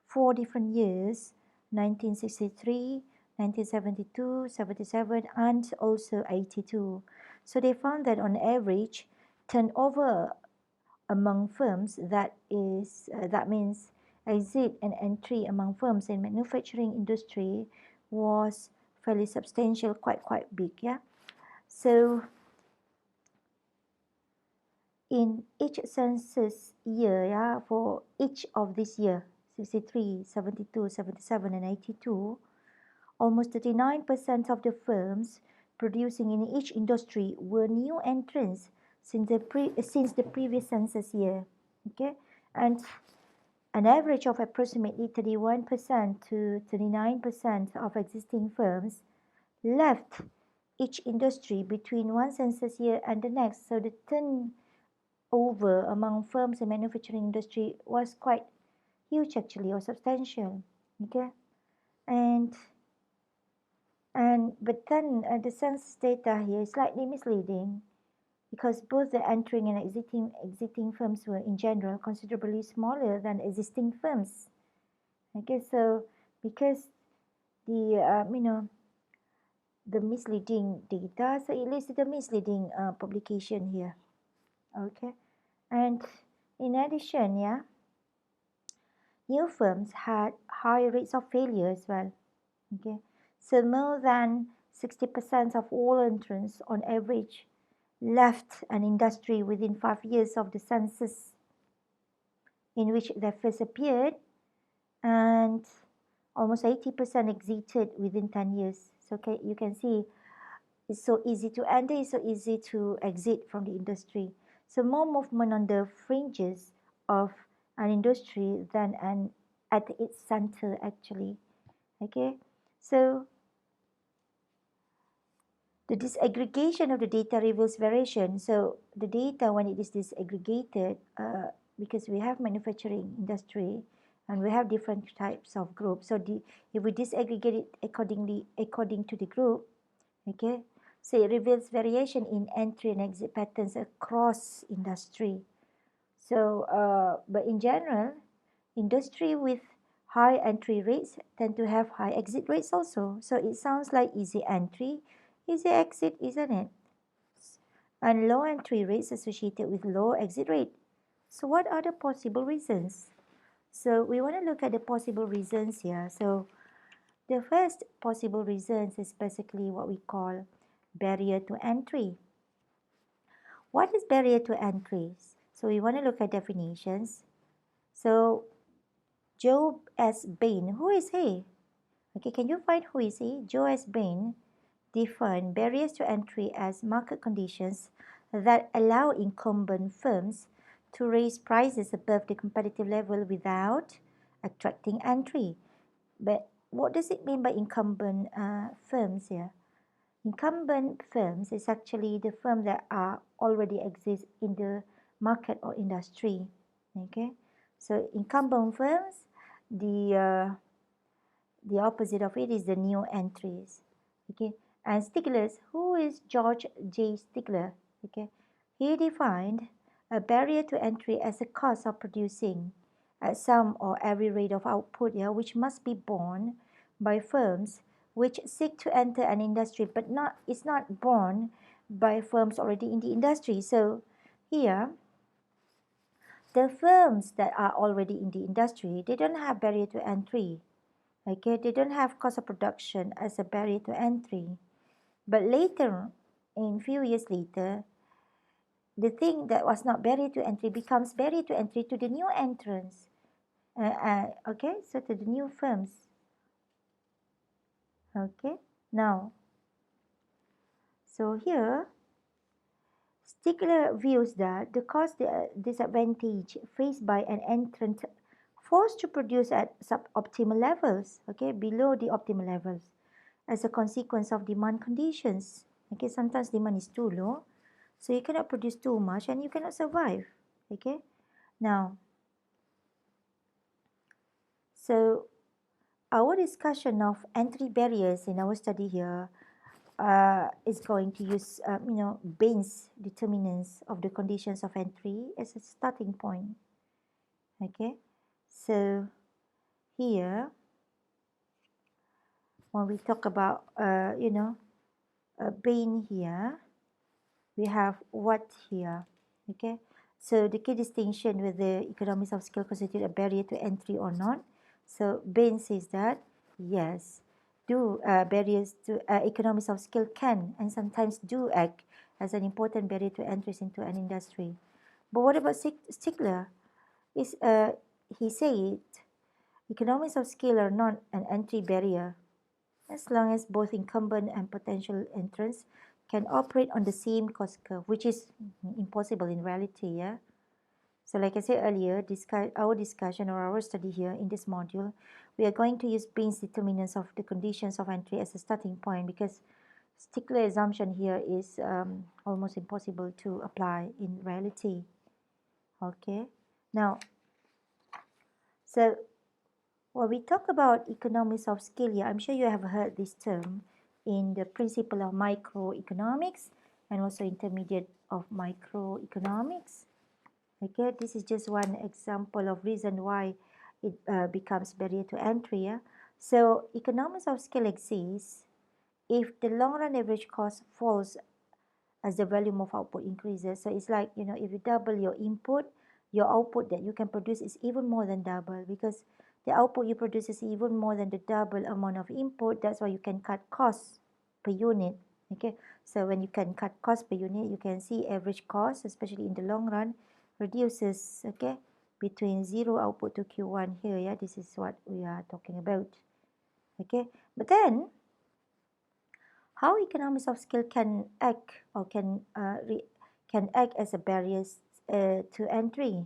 Speaker 1: 4 different years: 1963, 1972, 77, and also 82. So they found that on average, turnover among firms, that means exit and entry among firms in manufacturing industry, was fairly substantial, quite big. Yeah, so in each census year, yeah, for each of this year, 63, 72, 77, and 82, almost 39% of the firms producing in each industry were new entrants since the previous census year. Okay, and an average of approximately 31% to 39% of existing firms left each industry between one census year and the next. So the turnover among firms in manufacturing industry was quite huge, actually, or substantial. Okay, and but then the census data here is slightly misleading, because both the entering and exiting firms were in general considerably smaller than existing firms. Okay, so because the the misleading data, so it leads to the misleading publication here. Okay, and in addition, yeah, new firms had high rates of failure as well. Okay, so more than 60% of all entrants on average left an industry within 5 years of the census in which they first appeared, and almost 80% exited within 10 years. So you can see it's so easy to enter, it's so easy to exit from the industry. So more movement on the fringes of an industry than an at its center actually. Okay, so the disaggregation of the data reveals variation. So the data, when it is disaggregated, because we have manufacturing industry and we have different types of groups. So if we disaggregate it according to the group, okay, so it reveals variation in entry and exit patterns across industry. So, but in general, industry with high entry rates tend to have high exit rates also. So it sounds like easy entry, easy exit, isn't it? And low entry rates associated with low exit rate. So what are the possible reasons? So we want to look at the possible reasons here. So the first possible reasons is basically what we call barrier to entry. What is barrier to entry? So we want to look at definitions. So Joe S. Bain, who is he? Okay, can you find who is he? Joe S. Bain defined barriers to entry as market conditions that allow incumbent firms to raise prices above the competitive level without attracting entry. But what does it mean by incumbent firms here? Incumbent firms is actually the firm that are already exist in the market or industry. Okay, so incumbent firms, the the opposite of it is the new entries. Okay, and Stigler's, who is George J. Stigler? Okay, he defined a barrier to entry as a cost of producing at some or every rate of output, yeah, which must be borne by firms which seek to enter an industry, but not it's not borne by firms already in the industry. So here, the firms that are already in the industry, they don't have barrier to entry. Okay, they don't have cost of production as a barrier to entry. But later, in few years later, the thing that was not barrier to entry becomes barrier to entry to the new entrants. Okay, so to the new firms. Okay, now, so here, Stigler views that the cost disadvantage faced by an entrant forced to produce at suboptimal levels, okay, below the optimal levels, as a consequence of demand conditions. Okay, sometimes demand is too low, so you cannot produce too much and you cannot survive. Okay, now, so our discussion of entry barriers in our study here is going to use, Bain's determinants of the conditions of entry as a starting point. Okay, so here, when we talk about, Bain here, we have what here. Okay, so the key distinction whether economies of scale constitute a barrier to entry or not. So Bain says that yes, do barriers to economies of scale can and sometimes do act as an important barrier to entry into an industry. But what about Stigler? Is he said economies of scale are not an entry barrier as long as both incumbent and potential entrants can operate on the same cost curve, which is impossible in reality. Yeah. So, like I said earlier, our discussion or our study here in this module, we are going to use Bain's determinants of the conditions of entry as a starting point because Stigler assumption here is almost impossible to apply in reality. Okay. Now, so when we talk about economies of scale here, I'm sure you have heard this term in the principle of microeconomics and also intermediate of microeconomics. Okay, this is just one example of reason why it becomes barrier to entry. Yeah? So economies of scale exists if the long run average cost falls as the volume of output increases. So it's like, if you double your input, your output that you can produce is even more than double because the output you produce is even more than the double amount of input. That's why you can cut costs per unit. Okay, so when you can cut cost per unit, you can see average cost, especially in the long run, reduces. Okay, between zero output to Q1 here. Yeah, this is what we are talking about. Okay, but then how economies of scale can act or can act as a barrier to entry.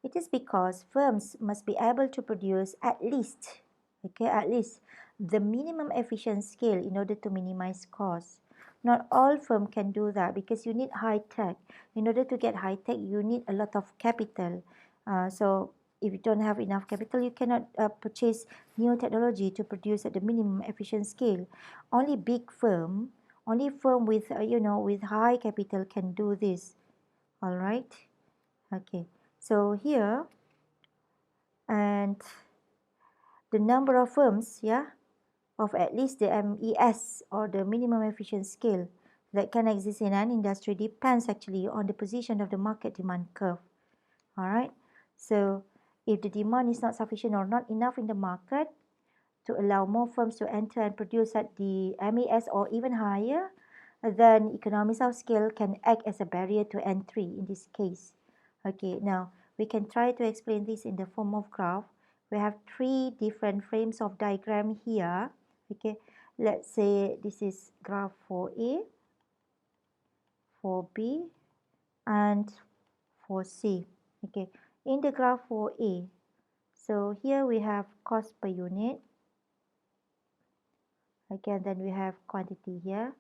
Speaker 1: It is because firms must be able to produce at least, okay, at least the minimum efficient scale in order to minimize costs. Not all firm can do that because you need high tech. In order to get high tech, you need a lot of capital. So if you don't have enough capital, you cannot purchase new technology to produce at the minimum efficient scale. Only big firm, only firm with with high capital can do this. All right. Okay. So here, and the number of firms, yeah, of at least the MES or the minimum efficient scale that can exist in an industry depends actually on the position of the market demand curve. All right. So if the demand is not sufficient or not enough in the market to allow more firms to enter and produce at the MES or even higher, then economies of scale can act as a barrier to entry in this case. Okay, now we can try to explain this in the form of graph. We have three different frames of diagram here. Okay, let's say this is graph for A, for B, and for C. Okay, in the graph for A, so here we have cost per unit. Again, then we have quantity here.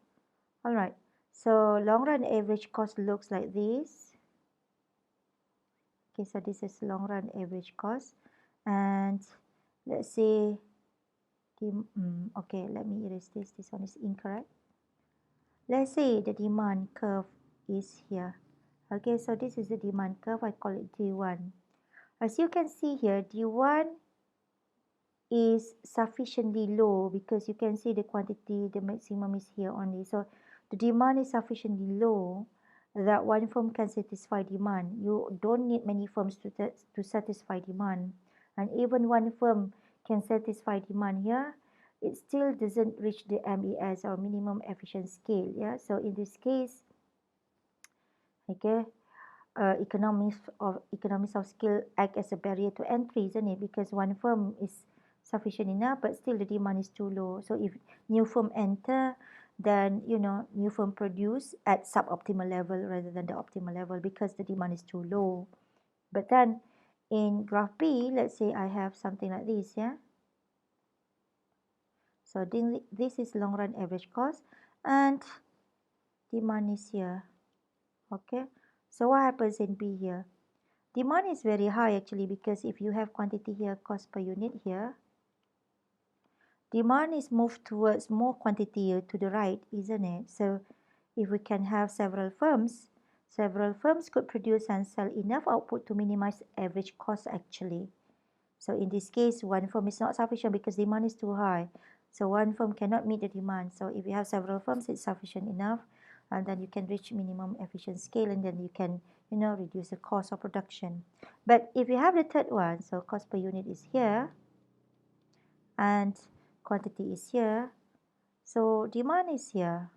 Speaker 1: All right, so long run average cost looks like this. Okay, so this is long run average cost, and let's say okay, let me erase this one is incorrect. Let's say the demand curve is here. Okay, so this is the demand curve, I call it D1. As you can see here, D1 is sufficiently low because you can see the quantity, the maximum is here only. So the demand is sufficiently low that one firm can satisfy demand. You don't need many firms to satisfy demand. And even one firm can satisfy demand here, it still doesn't reach the MES or minimum efficient scale. Yeah. So in this case, okay, economies of scale act as a barrier to entry, isn't it? Because one firm is sufficient enough, but still the demand is too low. So if new firm enter, then new firm produce at suboptimal level rather than the optimal level because the demand is too low. But then in graph B, let's say I have something like this, yeah. So this is long run average cost and demand is here. Okay. So what happens in B here? Demand is very high actually because if you have quantity here, cost per unit here, demand is moved towards more quantity to the right, isn't it? So if we can have several firms could produce and sell enough output to minimize average cost actually. So in this case, one firm is not sufficient because demand is too high. So one firm cannot meet the demand. So if you have several firms, it's sufficient enough. And then you can reach minimum efficient scale and then you can, reduce the cost of production. But if you have the third one, so cost per unit is here and quantity is here. So demand is here.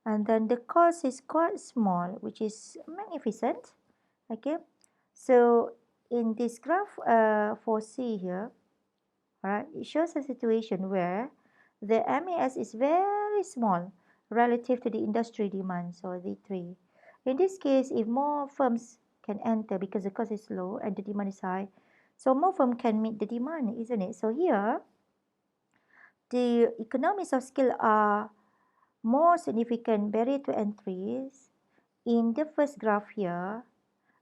Speaker 1: And then the cost is quite small, which is magnificent. Okay. So in this graph for C here, alright, it shows a situation where the MES is very small relative to the industry demand, so D3. In this case, if more firms can enter because the cost is low and the demand is high, so more firms can meet the demand, isn't it? So here, the economies of scale are more significant barrier to entries in the first graph here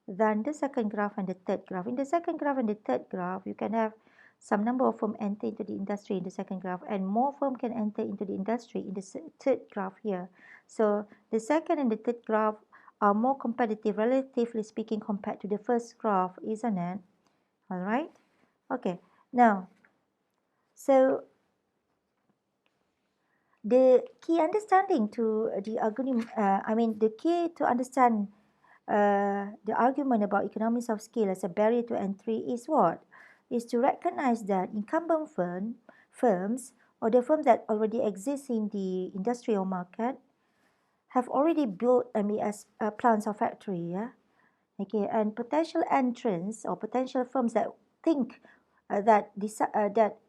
Speaker 1: than the second graph and the third graph. In the second graph and the third graph, you can have some number of firms enter into the industry in the second graph and more firms can enter into the industry in the third graph here. So the second and the third graph are more competitive, relatively speaking, compared to the first graph, isn't it? All right. Okay. Now, so the key understanding to the argument, the key to understand the argument about economies of scale as a barrier to entry is what? Is to recognize that incumbent firms or the firms that already exist in the industrial market have already built MES plants or factory, yeah? Okay, and potential entrants or potential firms that think that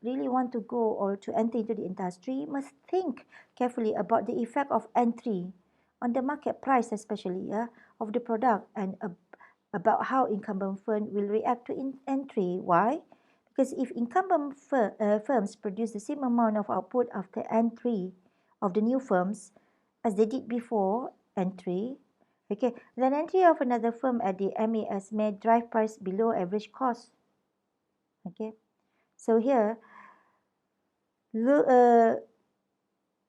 Speaker 1: really want to go or to enter into the industry must think carefully about the effect of entry on the market price, especially of the product and about how incumbent firm will react to entry. Why? Because if incumbent firms produce the same amount of output after entry of the new firms as they did before entry, okay, then entry of another firm at the MAS may drive price below average cost. Okay, so here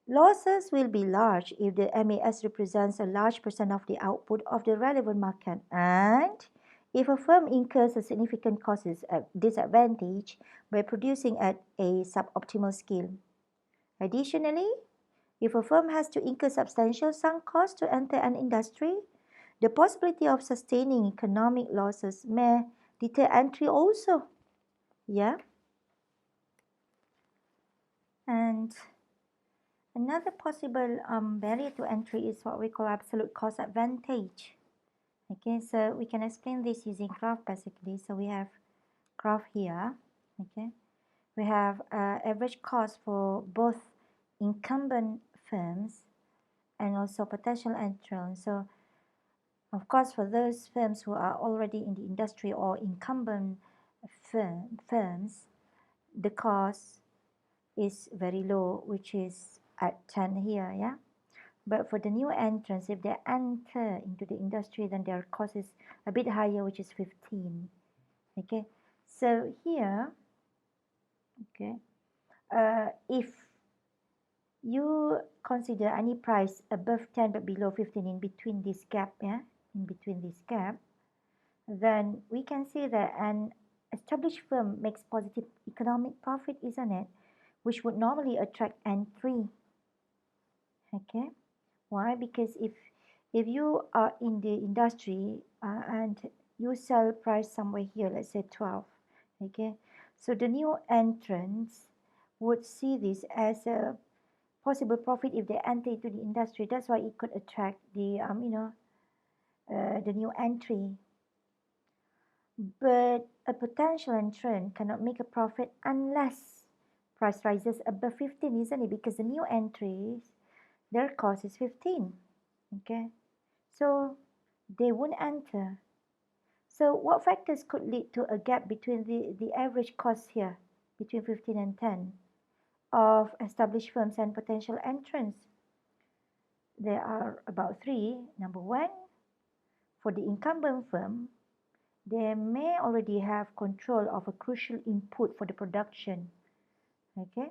Speaker 1: losses will be large if the MAS represents a large percent of the output of the relevant market, and if a firm incurs a significant cost disadvantage by producing at a suboptimal scale. Additionally, if a firm has to incur substantial sunk costs to enter an industry, the possibility of sustaining economic losses may deter entry also. Yeah. And another possible barrier to entry is what we call absolute cost advantage. Okay, so we can explain this using graph basically. So we have graph here. Okay, we have average cost for both incumbent firms and also potential entrants. So of course, for those firms who are already in the industry or incumbent firms, the cost is very low, which is at 10 here, yeah. But for the new entrants, if they enter into the industry, then their cost is a bit higher, which is 15. Okay, so here, okay, if you consider any price above 10 but below 15 in between this gap, yeah, in between this gap, then we can say that an established firm makes positive economic profit, isn't it? Which would normally attract entry. Okay, why? Because if you are in the industry and you sell price somewhere here, let's say 12, okay, so the new entrants would see this as a possible profit if they enter into the industry. That's why it could attract the the new entry. But a potential entrant cannot make a profit unless price rises above 15, isn't it? Because the new entries, their cost is 15. Okay, so they won't enter. So what factors could lead to a gap between the average cost here, between 15 and 10, of established firms and potential entrants? There are about three. Number one, for the incumbent firm, they may already have control of a crucial input for the production. Okay,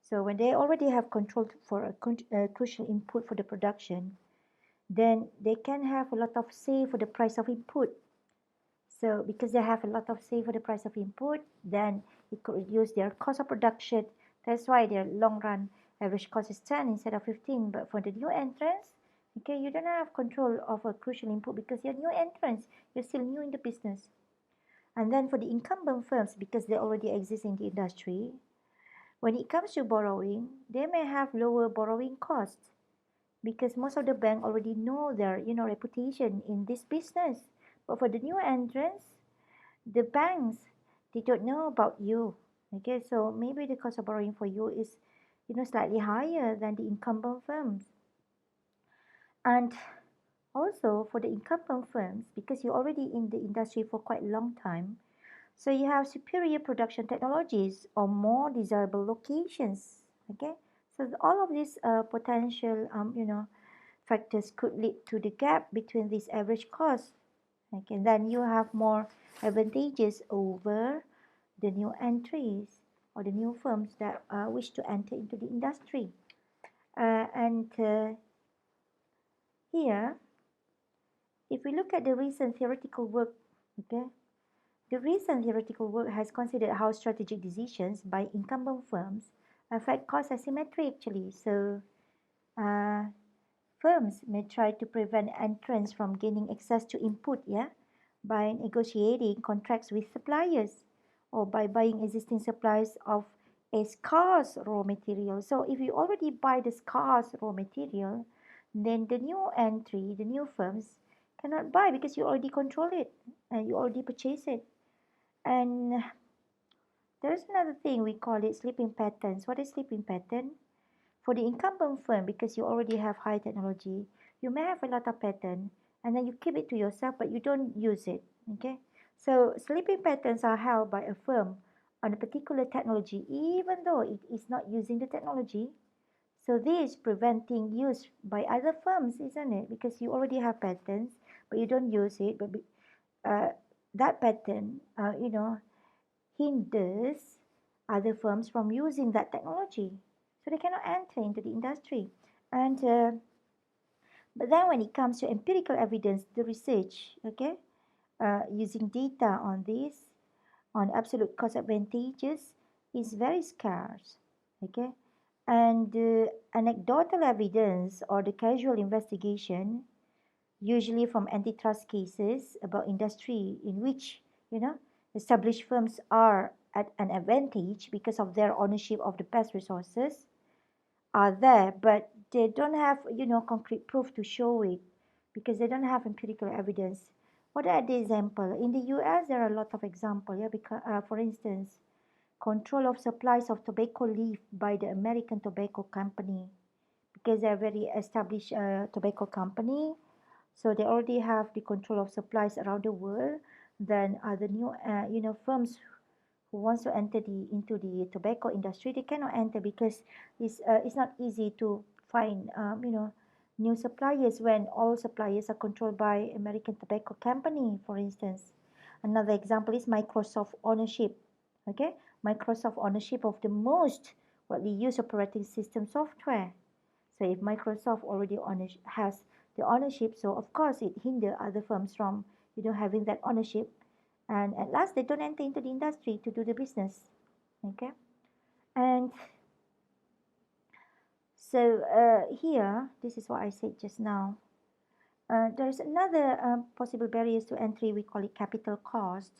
Speaker 1: so when they already have control for a crucial input for the production, then they can have a lot of say for the price of input. So because they have a lot of say for the price of input, then it could reduce their cost of production. That's why their long run average cost is 10 instead of 15. But for the new entrants, okay, you don't have control of a crucial input because you're new entrants. You're still new in the business. And then for the incumbent firms, because they already exist in the industry, when it comes to borrowing, they may have lower borrowing costs because most of the bank already know their reputation in this business. But for the new entrants, the banks, they don't know about you. Okay, so maybe the cost of borrowing for you is slightly higher than the incumbent firms. And also for the incumbent firms, because you're already in the industry for quite a long time, so you have superior production technologies or more desirable locations. Okay, so all of these potential factors could lead to the gap between this average cost. Okay, then you have more advantages over the new entries or the new firms that wish to enter into the industry. And here, if we look at the recent theoretical work, okay, the recent theoretical work has considered how strategic decisions by incumbent firms affect cost asymmetry actually. So firms may try to prevent entrants from gaining access to input, yeah, by negotiating contracts with suppliers or by buying existing supplies of a scarce raw material. So if you already buy the scarce raw material, then the new entry, the new firms cannot buy because you already control it and you already purchase it. And there's another thing we call it sleeping patterns. What is sleeping pattern? For the incumbent firm, because you already have high technology, you may have a lot of pattern and then you keep it to yourself, but you don't use it. Okay, so sleeping patterns are held by a firm on a particular technology, even though it is not using the technology. So this is preventing use by other firms, isn't it? Because you already have patents, but you don't use it. But uh, that patent, hinders other firms from using that technology. So they cannot enter into the industry. And but then when it comes to empirical evidence, the research, okay, using data on this, on absolute cost advantages, is very scarce. Okay, and the anecdotal evidence or the casual investigation, usually from antitrust cases about industry in which established firms are at an advantage because of their ownership of the past resources, are there, but they don't have concrete proof to show it because they don't have empirical evidence. What are the example? In the US, there are a lot of example. Yeah, because for instance, control of supplies of tobacco leaf by the American Tobacco Company, because they're a very established tobacco company, so they already have the control of supplies around the world. Then other new firms who wants to enter into the tobacco industry, they cannot enter because it's not easy to find new suppliers when all suppliers are controlled by American Tobacco Company, for instance. Another example is Microsoft ownership. Okay, Microsoft ownership of the most widely used operating system software. So if Microsoft already has the ownership, so of course it hinder other firms from having that ownership, and at last they don't enter into the industry to do the business. Okay, and so here, this is what I said just now. There's another possible barriers to entry. We call it capital cost.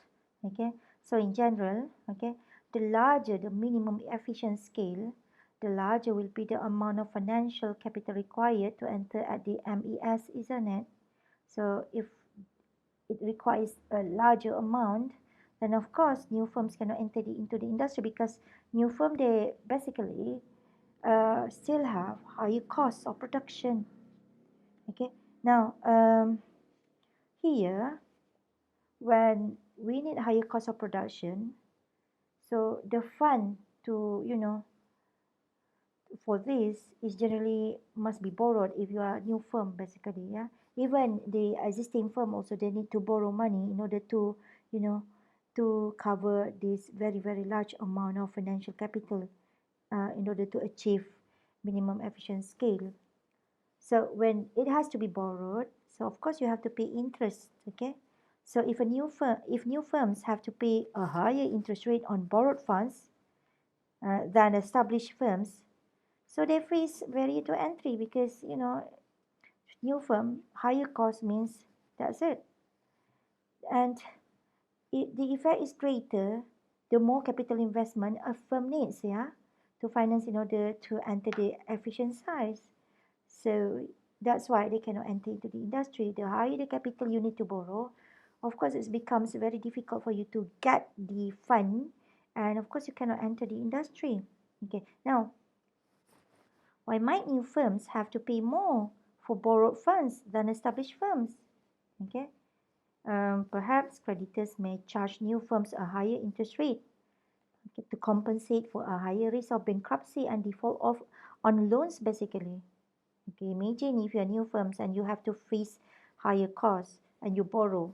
Speaker 1: Okay, so in general, okay, the larger the minimum efficient scale, the larger will be the amount of financial capital required to enter at the MES, isn't it? So if it requires a larger amount, then of course new firms cannot enter into the industry because new firm, they basically still have higher costs of production. Okay, now here, when we need higher cost of production, so the fund to for this is generally must be borrowed if you are a new firm, basically. Yeah, even the existing firm also, they need to borrow money in order to you know to cover this very very large amount of financial capital in order to achieve minimum efficient scale. So when it has to be borrowed, so of course you have to pay interest. Okay, so if new firms have to pay a higher interest rate on borrowed funds than established firms, so they face barrier to entry because new firm, higher cost means that's it. And the effect is greater the more capital investment a firm needs, yeah, to finance in order to enter the efficient size. So that's why they cannot enter into the industry. The higher the capital you need to borrow, of course it becomes very difficult for you to get the fund, and of course you cannot enter the industry. Okay, now why might new firms have to pay more for borrowed funds than established firms? Okay, perhaps creditors may charge new firms a higher interest rate, okay, to compensate for a higher risk of bankruptcy and default of on loans, basically. Okay, imagine if you're new firms and you have to face higher costs and you borrow.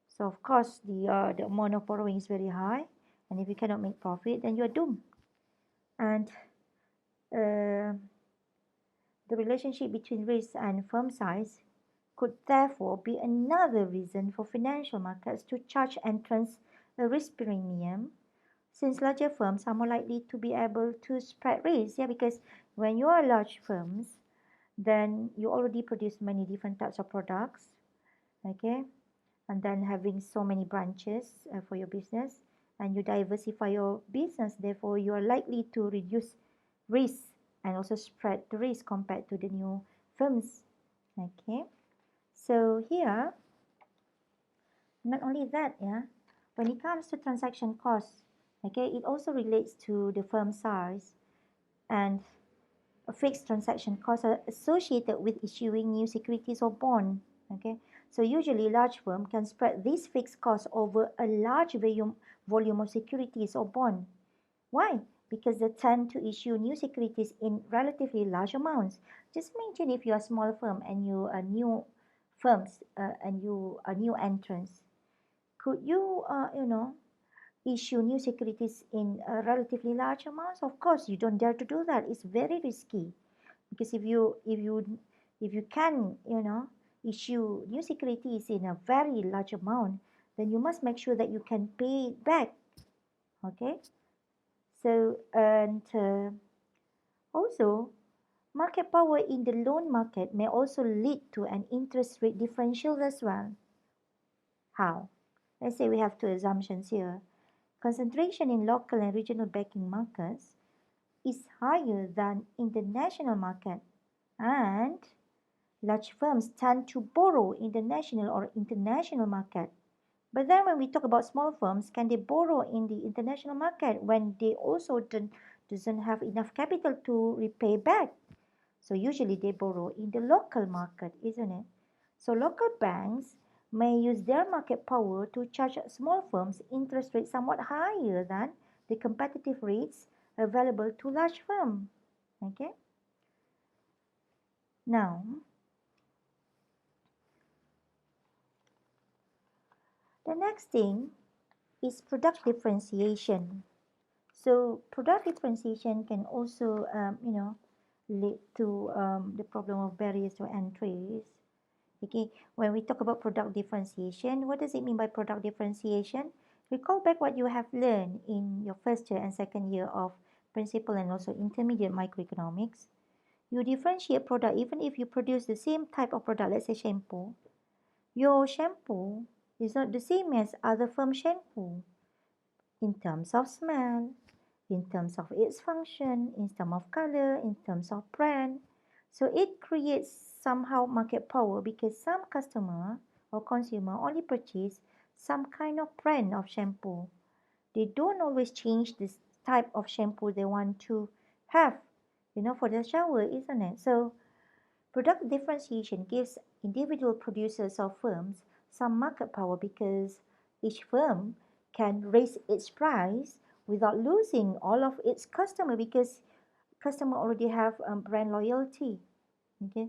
Speaker 1: So of course the amount of borrowing is very high, and if you cannot make profit, then you're doomed. And uh, the relationship between risk and firm size could therefore be another reason for financial markets to charge entrants a risk premium, since larger firms are more likely to be able to spread risk. Yeah, because when you are large firms, then you already produce many different types of products. Okay, and then having so many branches for your business, and you diversify your business, therefore you are likely to reduce risk and also spread the risk compared to the new firms. Okay, so here, not only that, yeah, when it comes to transaction costs, okay, it also relates to the firm size, and fixed transaction costs are associated with issuing new securities or bond. Okay, So usually large firm can spread these fixed costs over a large volume of securities or bond. Why? Because they tend to issue new securities in relatively large amounts. Just imagine if you're a small firm and you are new firms and you are new entrants. Could you, issue new securities in relatively large amounts? Of course, you don't dare to do that. It's very risky because if you can, issue new securities in a very large amount, then you must make sure that you can pay it back. Okay. So and also market power in the loan market may also lead to an interest rate differential as well. How? Let's say we have two assumptions here. Concentration in local and regional banking markets is higher than in the national market, and large firms tend to borrow in the national or international market. But then when we talk about small firms, can they borrow in the international market when they also doesn't have enough capital to repay back? So usually they borrow in the local market, isn't it? So local banks may use their market power to charge small firms interest rates somewhat higher than the competitive rates available to large firms. Okay. Now, the next thing is product differentiation. So product differentiation can also, lead to the problem of barriers to entries. Okay, when we talk about product differentiation, what does it mean by product differentiation? Recall back what you have learned in your first year and second year of principal and also intermediate microeconomics. You differentiate product even if you produce the same type of product, let's say shampoo. Your shampoo is not the same as other firm shampoo in terms of smell, in terms of its function, in terms of color, in terms of brand. So it creates somehow market power because some customer or consumer only purchase some kind of brand of shampoo. They don't always change this type of shampoo they want to have, for their shower, isn't it? So product differentiation gives individual producers or firms some market power because each firm can raise its price without losing all of its customer because customer already have brand loyalty. Okay,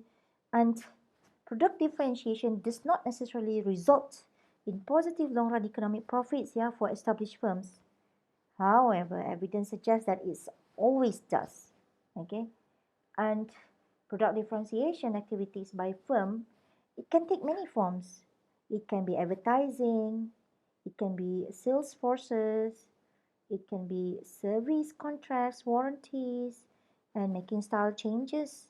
Speaker 1: and product differentiation does not necessarily result in positive long-run economic profits, for established firms. However, evidence suggests that it always does. Okay, and product differentiation activities by firm, it can take many forms. It can be advertising, it can be sales forces, it can be service contracts, warranties, and making style changes.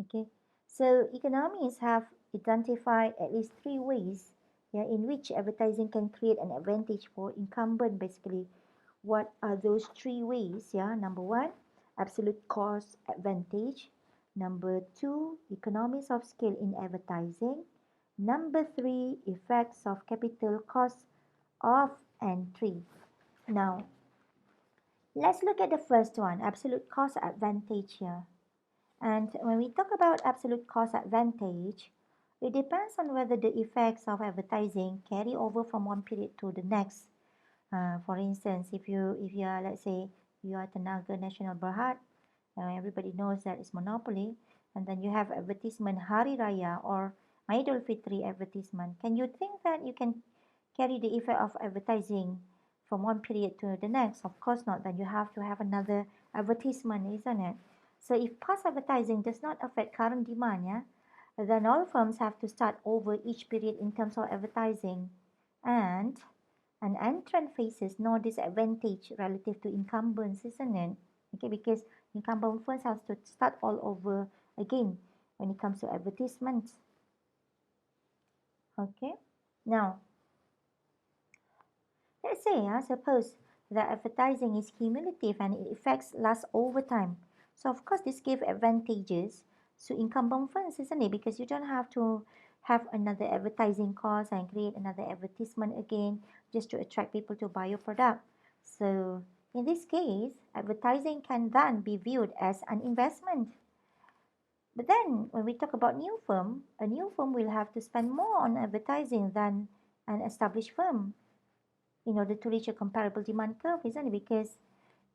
Speaker 1: Okay, so economists have identified at least three ways, in which advertising can create an advantage for incumbent. Basically, what are those three ways? Number one, absolute cost advantage. Number two, economies of scale in advertising. Number three, effects of capital cost of entry. Now, let's look at the first one, absolute cost advantage here. And when we talk about absolute cost advantage, it depends on whether the effects of advertising carry over from one period to the next. For instance, if you are, let's say you are Tenaga Nasional Berhad, everybody knows that it's monopoly, and then you have advertisement Hari Raya or Idul Fitri advertisement. Can you think that you can carry the effect of advertising from one period to the next? Of course not. Then you have to have another advertisement, isn't it? So if past advertising does not affect current demand, then all firms have to start over each period in terms of advertising. And an entrant faces no disadvantage relative to incumbents, isn't it? Okay, because incumbent firms have to start all over again when it comes to advertisements. Okay, now let's say, suppose that advertising is cumulative and its effects last over time. So of course this gives advantages to incumbent firms, isn't it? Because you don't have to have another advertising cost and create another advertisement again just to attract people to buy your product. So in this case, advertising can then be viewed as an investment. But then when we talk about new firm, a new firm will have to spend more on advertising than an established firm in order to reach a comparable demand curve, isn't it? Because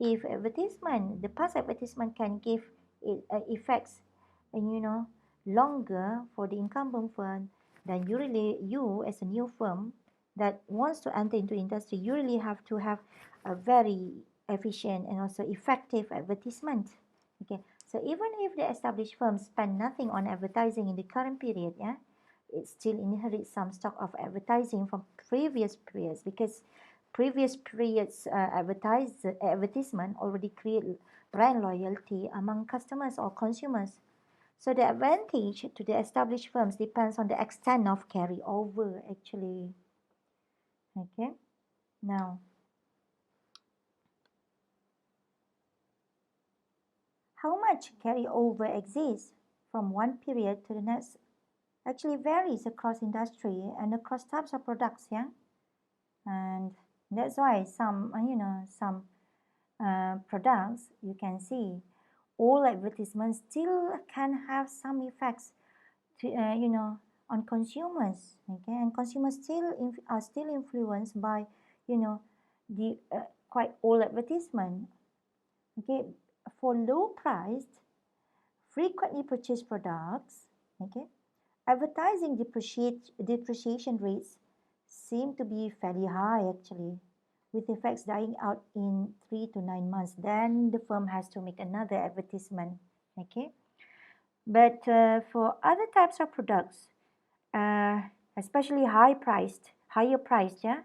Speaker 1: if advertisement, the past advertisement can give it effects, and longer for the incumbent firm, then you as a new firm that wants to enter into industry, you really have to have a very efficient and also effective advertisement. Okay, so even if the established firms spend nothing on advertising in the current period, yeah, it still inherits some stock of advertising from previous periods, because previous periods advertisement already create brand loyalty among customers or consumers. So the advantage to the established firms depends on the extent of carryover actually. Okay, now how much carryover exists from one period to the next actually varies across industry and across types of products, yeah. And that's why some products you can see all advertisements still can have some effects to, on consumers. Okay, and consumers are still influenced by the quite old advertisement. Okay, for low priced frequently purchased products, okay, advertising depreciation rates seem to be fairly high actually, with effects dying out in 3 to 9 months. Then the firm has to make another advertisement. Okay, but for other types of products, especially higher priced, yeah,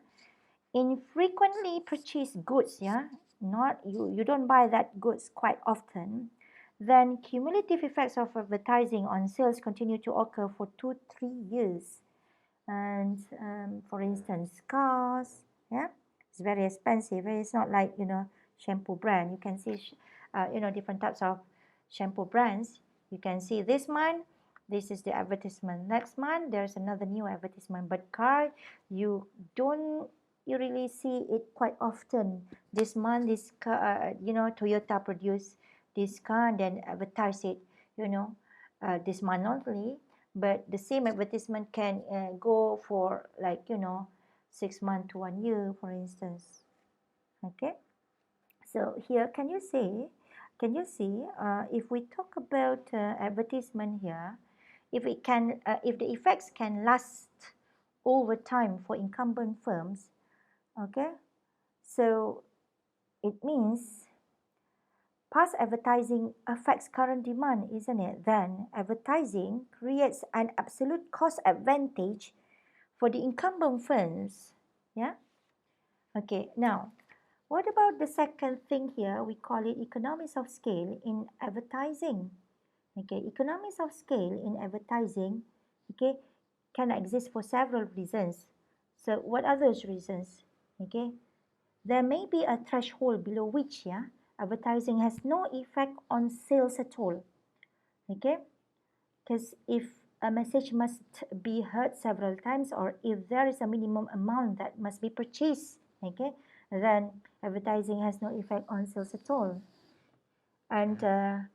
Speaker 1: infrequently purchased goods, yeah, not you don't buy that goods quite often, then cumulative effects of advertising on sales continue to occur for 2-3 years. And for instance, cars, yeah, it's very expensive. It's not like shampoo brand. You can see different types of shampoo brands. You can see this month this is the advertisement, next month there's another new advertisement. But car, you don't you really see it quite often. This month this car, Toyota produced this car and then advertise it this month only, but the same advertisement can go for like 6 months to 1 year, for instance. Okay, so here can you see if we talk about advertisement here, if the effects can last over time for incumbent firms. Okay, so it means past advertising affects current demand, isn't it? Then advertising creates an absolute cost advantage for the incumbent firms. Yeah. Okay. Now, what about the second thing here? We call it economies of scale in advertising. Okay. Economies of scale in advertising, okay, can exist for several reasons. So, what are those reasons? Okay. There may be a threshold below which, yeah, advertising has no effect on sales at all. Okay. Because if a message must be heard several times, or if there is a minimum amount that must be purchased, okay, then advertising has no effect on sales at all. And the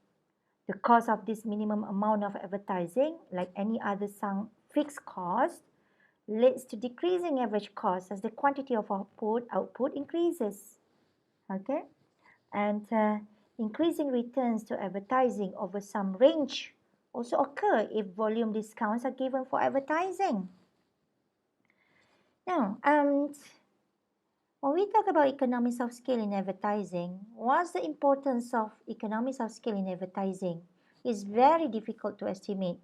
Speaker 1: cost of this minimum amount of advertising, like any other sunk fixed cost, leads to decreasing average cost as the quantity of output increases. Okay, and increasing returns to advertising over some range also occur if volume discounts are given for advertising. Now, when we talk about economies of scale in advertising, what's the importance of economies of scale in advertising? It's very difficult to estimate,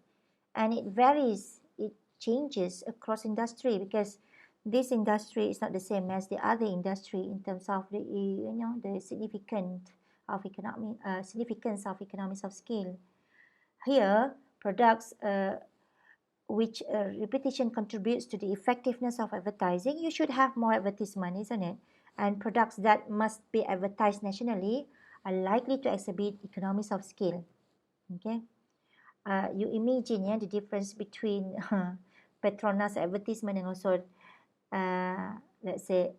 Speaker 1: and it varies, it changes across industry, because this industry is not the same as the other industry in terms of the significance of economies of scale. Here, products which repetition contributes to the effectiveness of advertising, you should have more advertisement, isn't it? And products that must be advertised nationally are likely to exhibit economies of scale. Okay, you imagine, yeah, the difference between Petronas advertisement and also, let's say,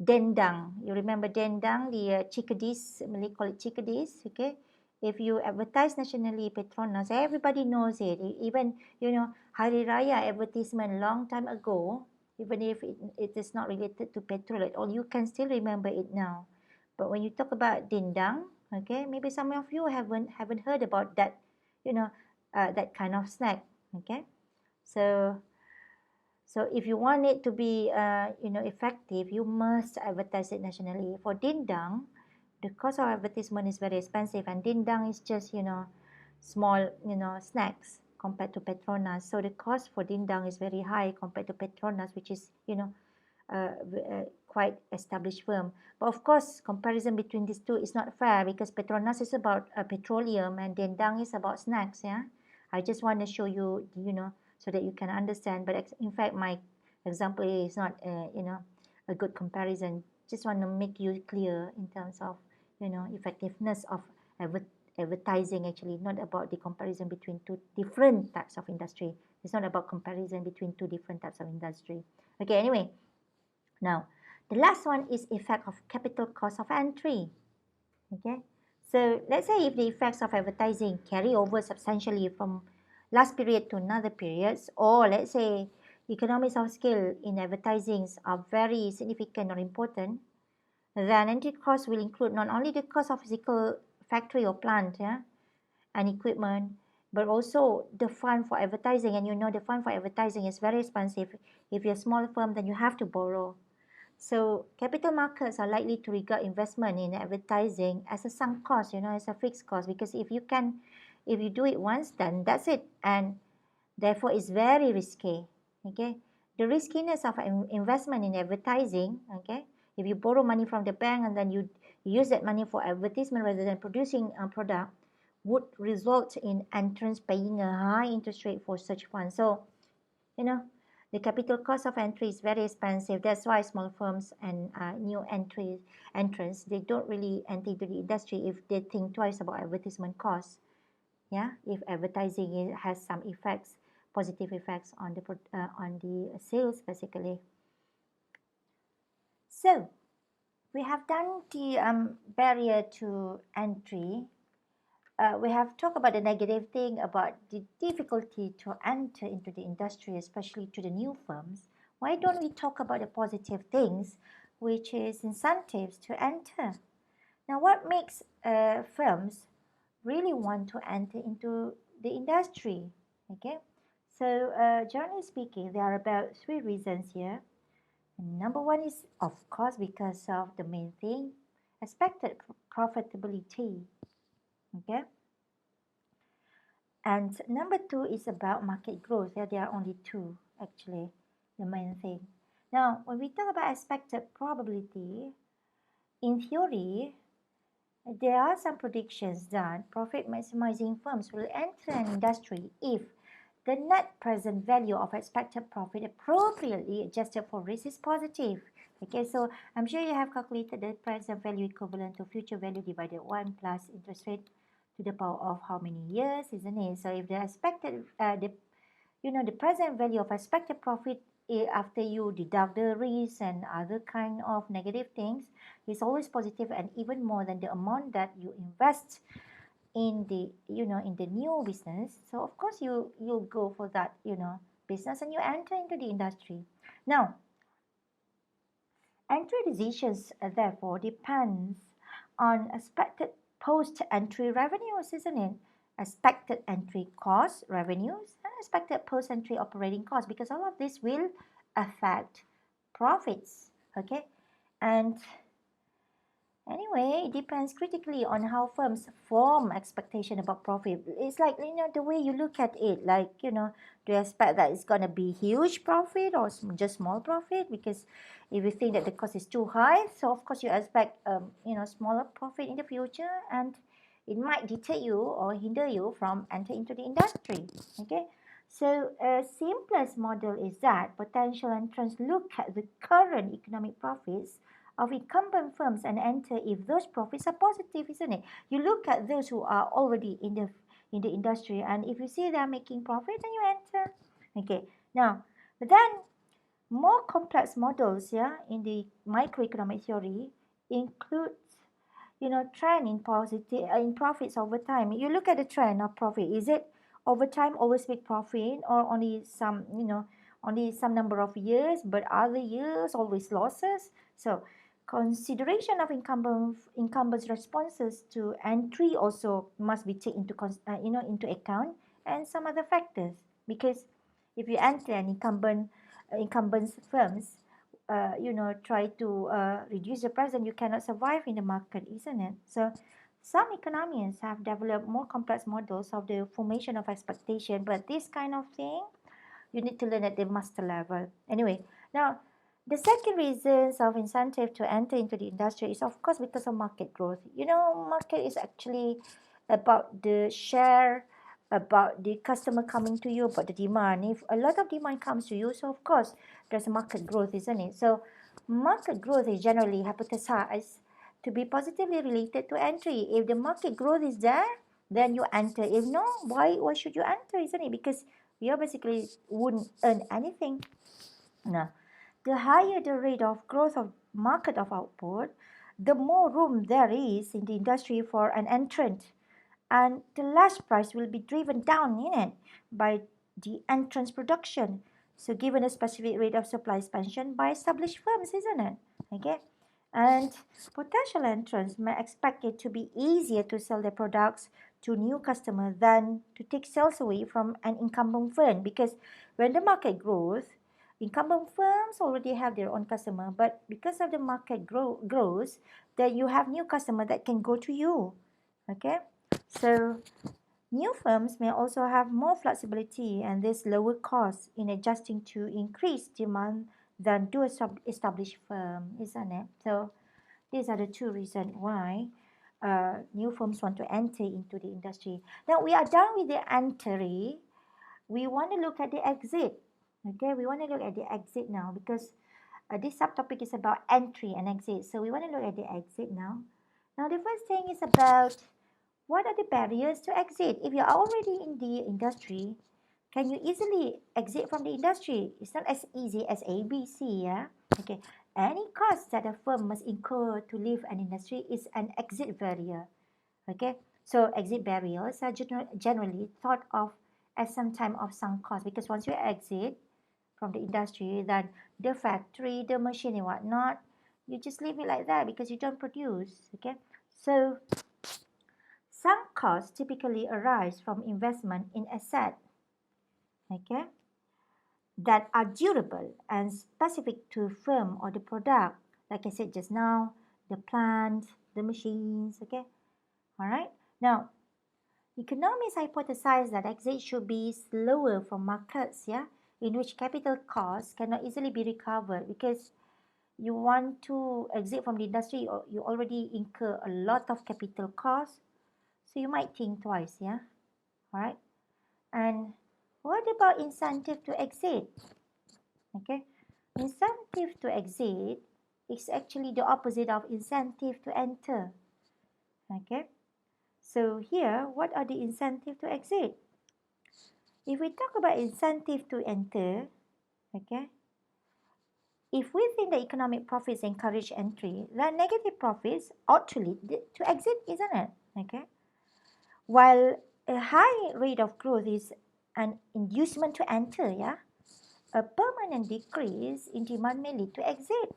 Speaker 1: dendang. You remember dendang, the chickadees, Malay call it chickadees, okay? If you advertise nationally, Petronas, everybody knows it. Even, Hari Raya advertisement long time ago, even if it is not related to petrol at all, you can still remember it now. But when you talk about dindang, okay, maybe some of you haven't heard about that, that kind of snack, okay. So if you want it to be, effective, you must advertise it nationally. For dindang, the cost of advertisement is very expensive, and dindang is just, small, snacks compared to Petronas. So the cost for dindang is very high compared to Petronas, which is, quite established firm. But of course, comparison between these two is not fair, because Petronas is about petroleum and dindang is about snacks. Yeah, I just want to show you, so that you can understand. But in fact, my example is not, a good comparison. Just want to make you clear in terms of, effectiveness of advertising. Actually, not about the comparison between two different types of industry. It's not about comparison between two different types of industry. Okay, anyway, now the last one is effect of capital cost of entry. Okay, so let's say if the effects of advertising carry over substantially from last period to another periods, or let's say economies of scale in advertising are very significant or important, then entry costs will include not only the cost of physical factory or plant, yeah, and equipment, but also the fund for advertising. And the fund for advertising is very expensive. If you're a small firm, then you have to borrow. So capital markets are likely to regard investment in advertising as a sunk cost, as a fixed cost, because if you do it once, then that's it, and therefore it's very risky. Okay, the riskiness of investment in advertising. Okay, if you borrow money from the bank and then you use that money for advertisement rather than producing a product, would result in entrants paying a high interest rate for such funds. So, the capital cost of entry is very expensive. That's why small firms and new entrants, they don't really enter into the industry if they think twice about advertisement costs. Yeah, if advertising has some effects, positive effects on the sales, basically. So we have done the barrier to entry. We have talked about the negative thing, about the difficulty to enter into the industry, especially to the new firms. Why don't we talk about the positive things, which is incentives to enter? Now, what makes firms really want to enter into the industry? Okay, so generally speaking, there are about 3 reasons here. Number one is, of course, because of the main thing, expected profitability. Okay. And number 2 is about market growth. Yeah, there are only 2 actually, the main thing. Now, when we talk about expected probability, in theory, there are some predictions that profit maximizing firms will enter an industry if the net present value of expected profit appropriately adjusted for risk is positive. Okay, so I'm sure you have calculated the present value equivalent to future value divided 1 plus interest rate to the power of how many years, isn't it? So if the expected, the present value of expected profit after you deduct the risk and other kind of negative things is always positive, and even more than the amount that you invest in the new business. So of course you'll go for that business, and you enter into the industry. Now, entry decisions therefore depends on expected post-entry revenues, isn't it? Expected entry costs, revenues, and expected post-entry operating costs, because all of this will affect profits. Okay, and anyway, it depends critically on how firms form expectation about profit. It's like, the way you look at it, like, do you expect that it's going to be huge profit or just small profit? Because if you think that the cost is too high, so of course you expect, smaller profit in the future, and it might deter you or hinder you from entering into the industry. Okay, so a simplest model is that potential entrants look at the current economic profits of incumbent firms and enter if those profits are positive, isn't it? You look at those who are already in the industry, and if you see they are making profit, then you enter. Okay, now then more complex models, in the microeconomic theory includes trend in positive in profits over time. You look at the trend of profit. Is it over time always make profit, or only some number of years, but other years always losses? So consideration of incumbents responses to entry also must be taken into account, and some other factors, because if you enter an incumbents firms, try to reduce the price, and you cannot survive in the market, isn't it? So some economists have developed more complex models of the formation of expectation, but this kind of thing you need to learn at the master level. Anyway, now the second reasons of incentive to enter into the industry is of course because of market growth. Market is actually about the share, about the customer coming to you, about the demand. If a lot of demand comes to you, so of course there's a market growth, isn't it? So market growth is generally hypothesized to be positively related to entry. If the market growth is there, then you enter. If no, why should you enter, isn't it? Because you basically wouldn't earn anything. Now, the higher the rate of growth of market of output, the more room there is in the industry for an entrant, and the less price will be driven down in it by the entrance production. So given a specific rate of supply expansion by established firms, isn't it? Okay. And potential entrants may expect it to be easier to sell their products to new customers than to take sales away from an incumbent firm, because when the market grows, incumbent firms already have their own customer, but because of the market grows, then you have new customer that can go to you. Okay. So new firms may also have more flexibility and this lower costs in adjusting to increased demand than do established firm, isn't it? So these are the two reasons why new firms want to enter into the industry. Now we are done with the entry. We want to look at the exit. Okay, we want to look at the exit now, because this subtopic is about entry and exit. So we want to look at the exit now. Now the first thing is about what are the barriers to exit? If you are already in the industry, can you easily exit from the industry? It's not as easy as ABC, yeah? Okay. Any cost that a firm must incur to leave an industry is an exit barrier. Okay. So exit barriers are generally thought of as some time of sunk cost, because once you exit from the industry, then the factory, the machine and whatnot, you just leave it like that because you don't produce. Okay. So sunk costs typically arise from investment in assets, okay, that are durable and specific to firm or the product. Like I said just now, the plant, the machines, okay. All right. Now, economists hypothesize that exit should be slower from markets, yeah, in which capital costs cannot easily be recovered, because you want to exit from the industry, or you already incur a lot of capital costs, so you might think twice, yeah. All right. And what about incentive to exit? Okay. Incentive to exit is actually the opposite of incentive to enter. Okay. So here, what are the incentive to exit? If we talk about incentive to enter, okay, if we think the economic profits encourage entry, then negative profits ought to lead to exit, isn't it? Okay. While a high rate of growth is an inducement to enter, yeah, a permanent decrease in demand may lead to exit.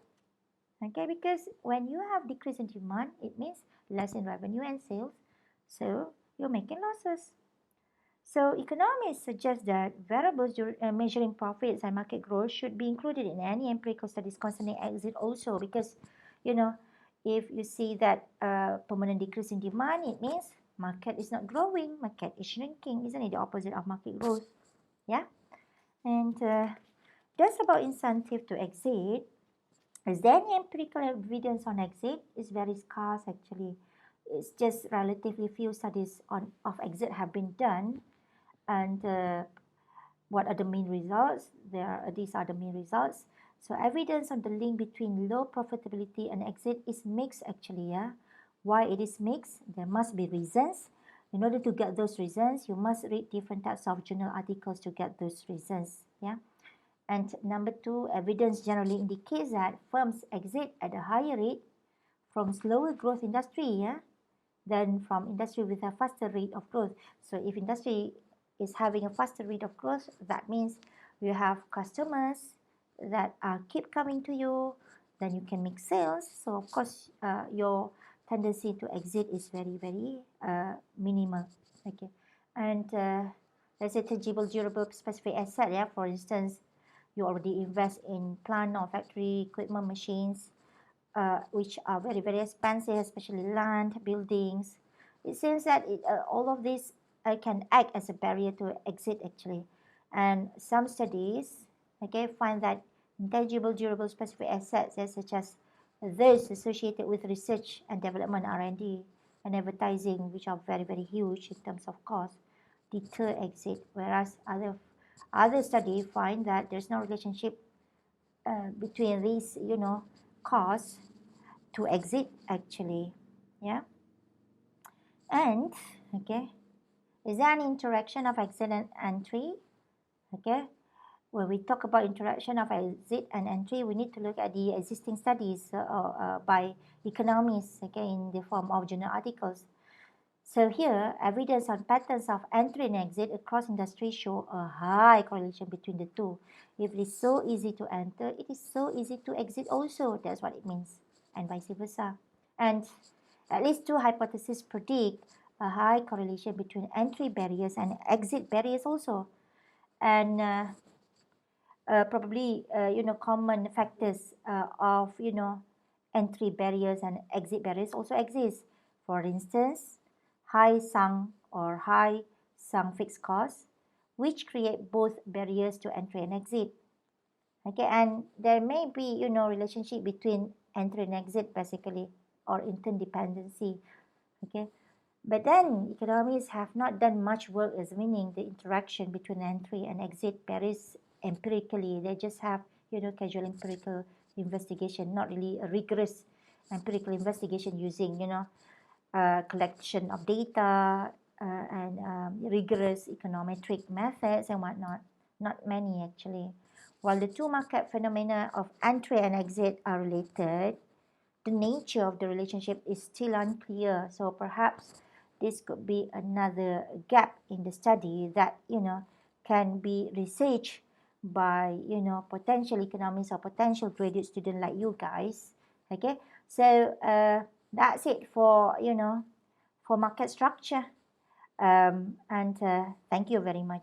Speaker 1: Okay, because when you have decrease in demand, it means less in revenue and sales, so you're making losses. So economists suggest that variables measuring profits and market growth should be included in any empirical studies concerning exit also, because you know if you see that permanent decrease in demand, it means market is not growing, market is shrinking, isn't it? The opposite of market growth. Yeah. And that's about incentive to exit. Is there any empirical evidence on exit? It's very scarce actually. It's just relatively few studies of exit have been done. And what are the main results? These are the main results. So evidence on the link between low profitability and exit is mixed actually. Yeah. Why it is mixed? There must be reasons. In order to get those reasons, you must read different types of journal articles to get those reasons. Yeah. And number two, evidence generally indicates that firms exit at a higher rate from slower growth industry, yeah, than from industry with a faster rate of growth. So if industry is having a faster rate of growth, that means you have customers that keep coming to you, then you can make sales. So of course, your tendency to exit is very, very minimal. Okay, and let's say tangible, durable, specific asset. Yeah, for instance, you already invest in plant or factory equipment, machines, which are very, very expensive, especially land, buildings. It seems that all of this can act as a barrier to exit actually. And some studies, okay, find that intangible, durable, specific assets, such as those associated with research and development, R&D, and advertising, which are very, very huge in terms of cost, deter exit. Whereas other studies find that there's no relationship between these, costs to exit actually. Yeah. And okay, is there an interaction of exit and entry? Okay, when we talk about interaction of exit and entry, we need to look at the existing studies by economists, okay, in the form of journal articles. So here, evidence on patterns of entry and exit across industries show a high correlation between the two. If it is so easy to enter, it is so easy to exit also. That's what it means, and vice versa. And at least two hypotheses predict a high correlation between entry barriers and exit barriers also. And probably, common factors of, entry barriers and exit barriers also exist. For instance, high sunk or high sunk fixed costs, which create both barriers to entry and exit. Okay, and there may be, relationship between entry and exit basically, or interdependency. Okay, but then economists have not done much work examining the interaction between entry and exit barriers empirically. They just have, casual empirical investigation, not really a rigorous empirical investigation using, collection of data and rigorous econometric methods and whatnot. Not many actually. While the two market phenomena of entry and exit are related, the nature of the relationship is still unclear. So perhaps this could be another gap in the study that, can be researched by, potential economists or potential graduate student like you guys. Okay, so that's it for, for market structure. And thank you very much.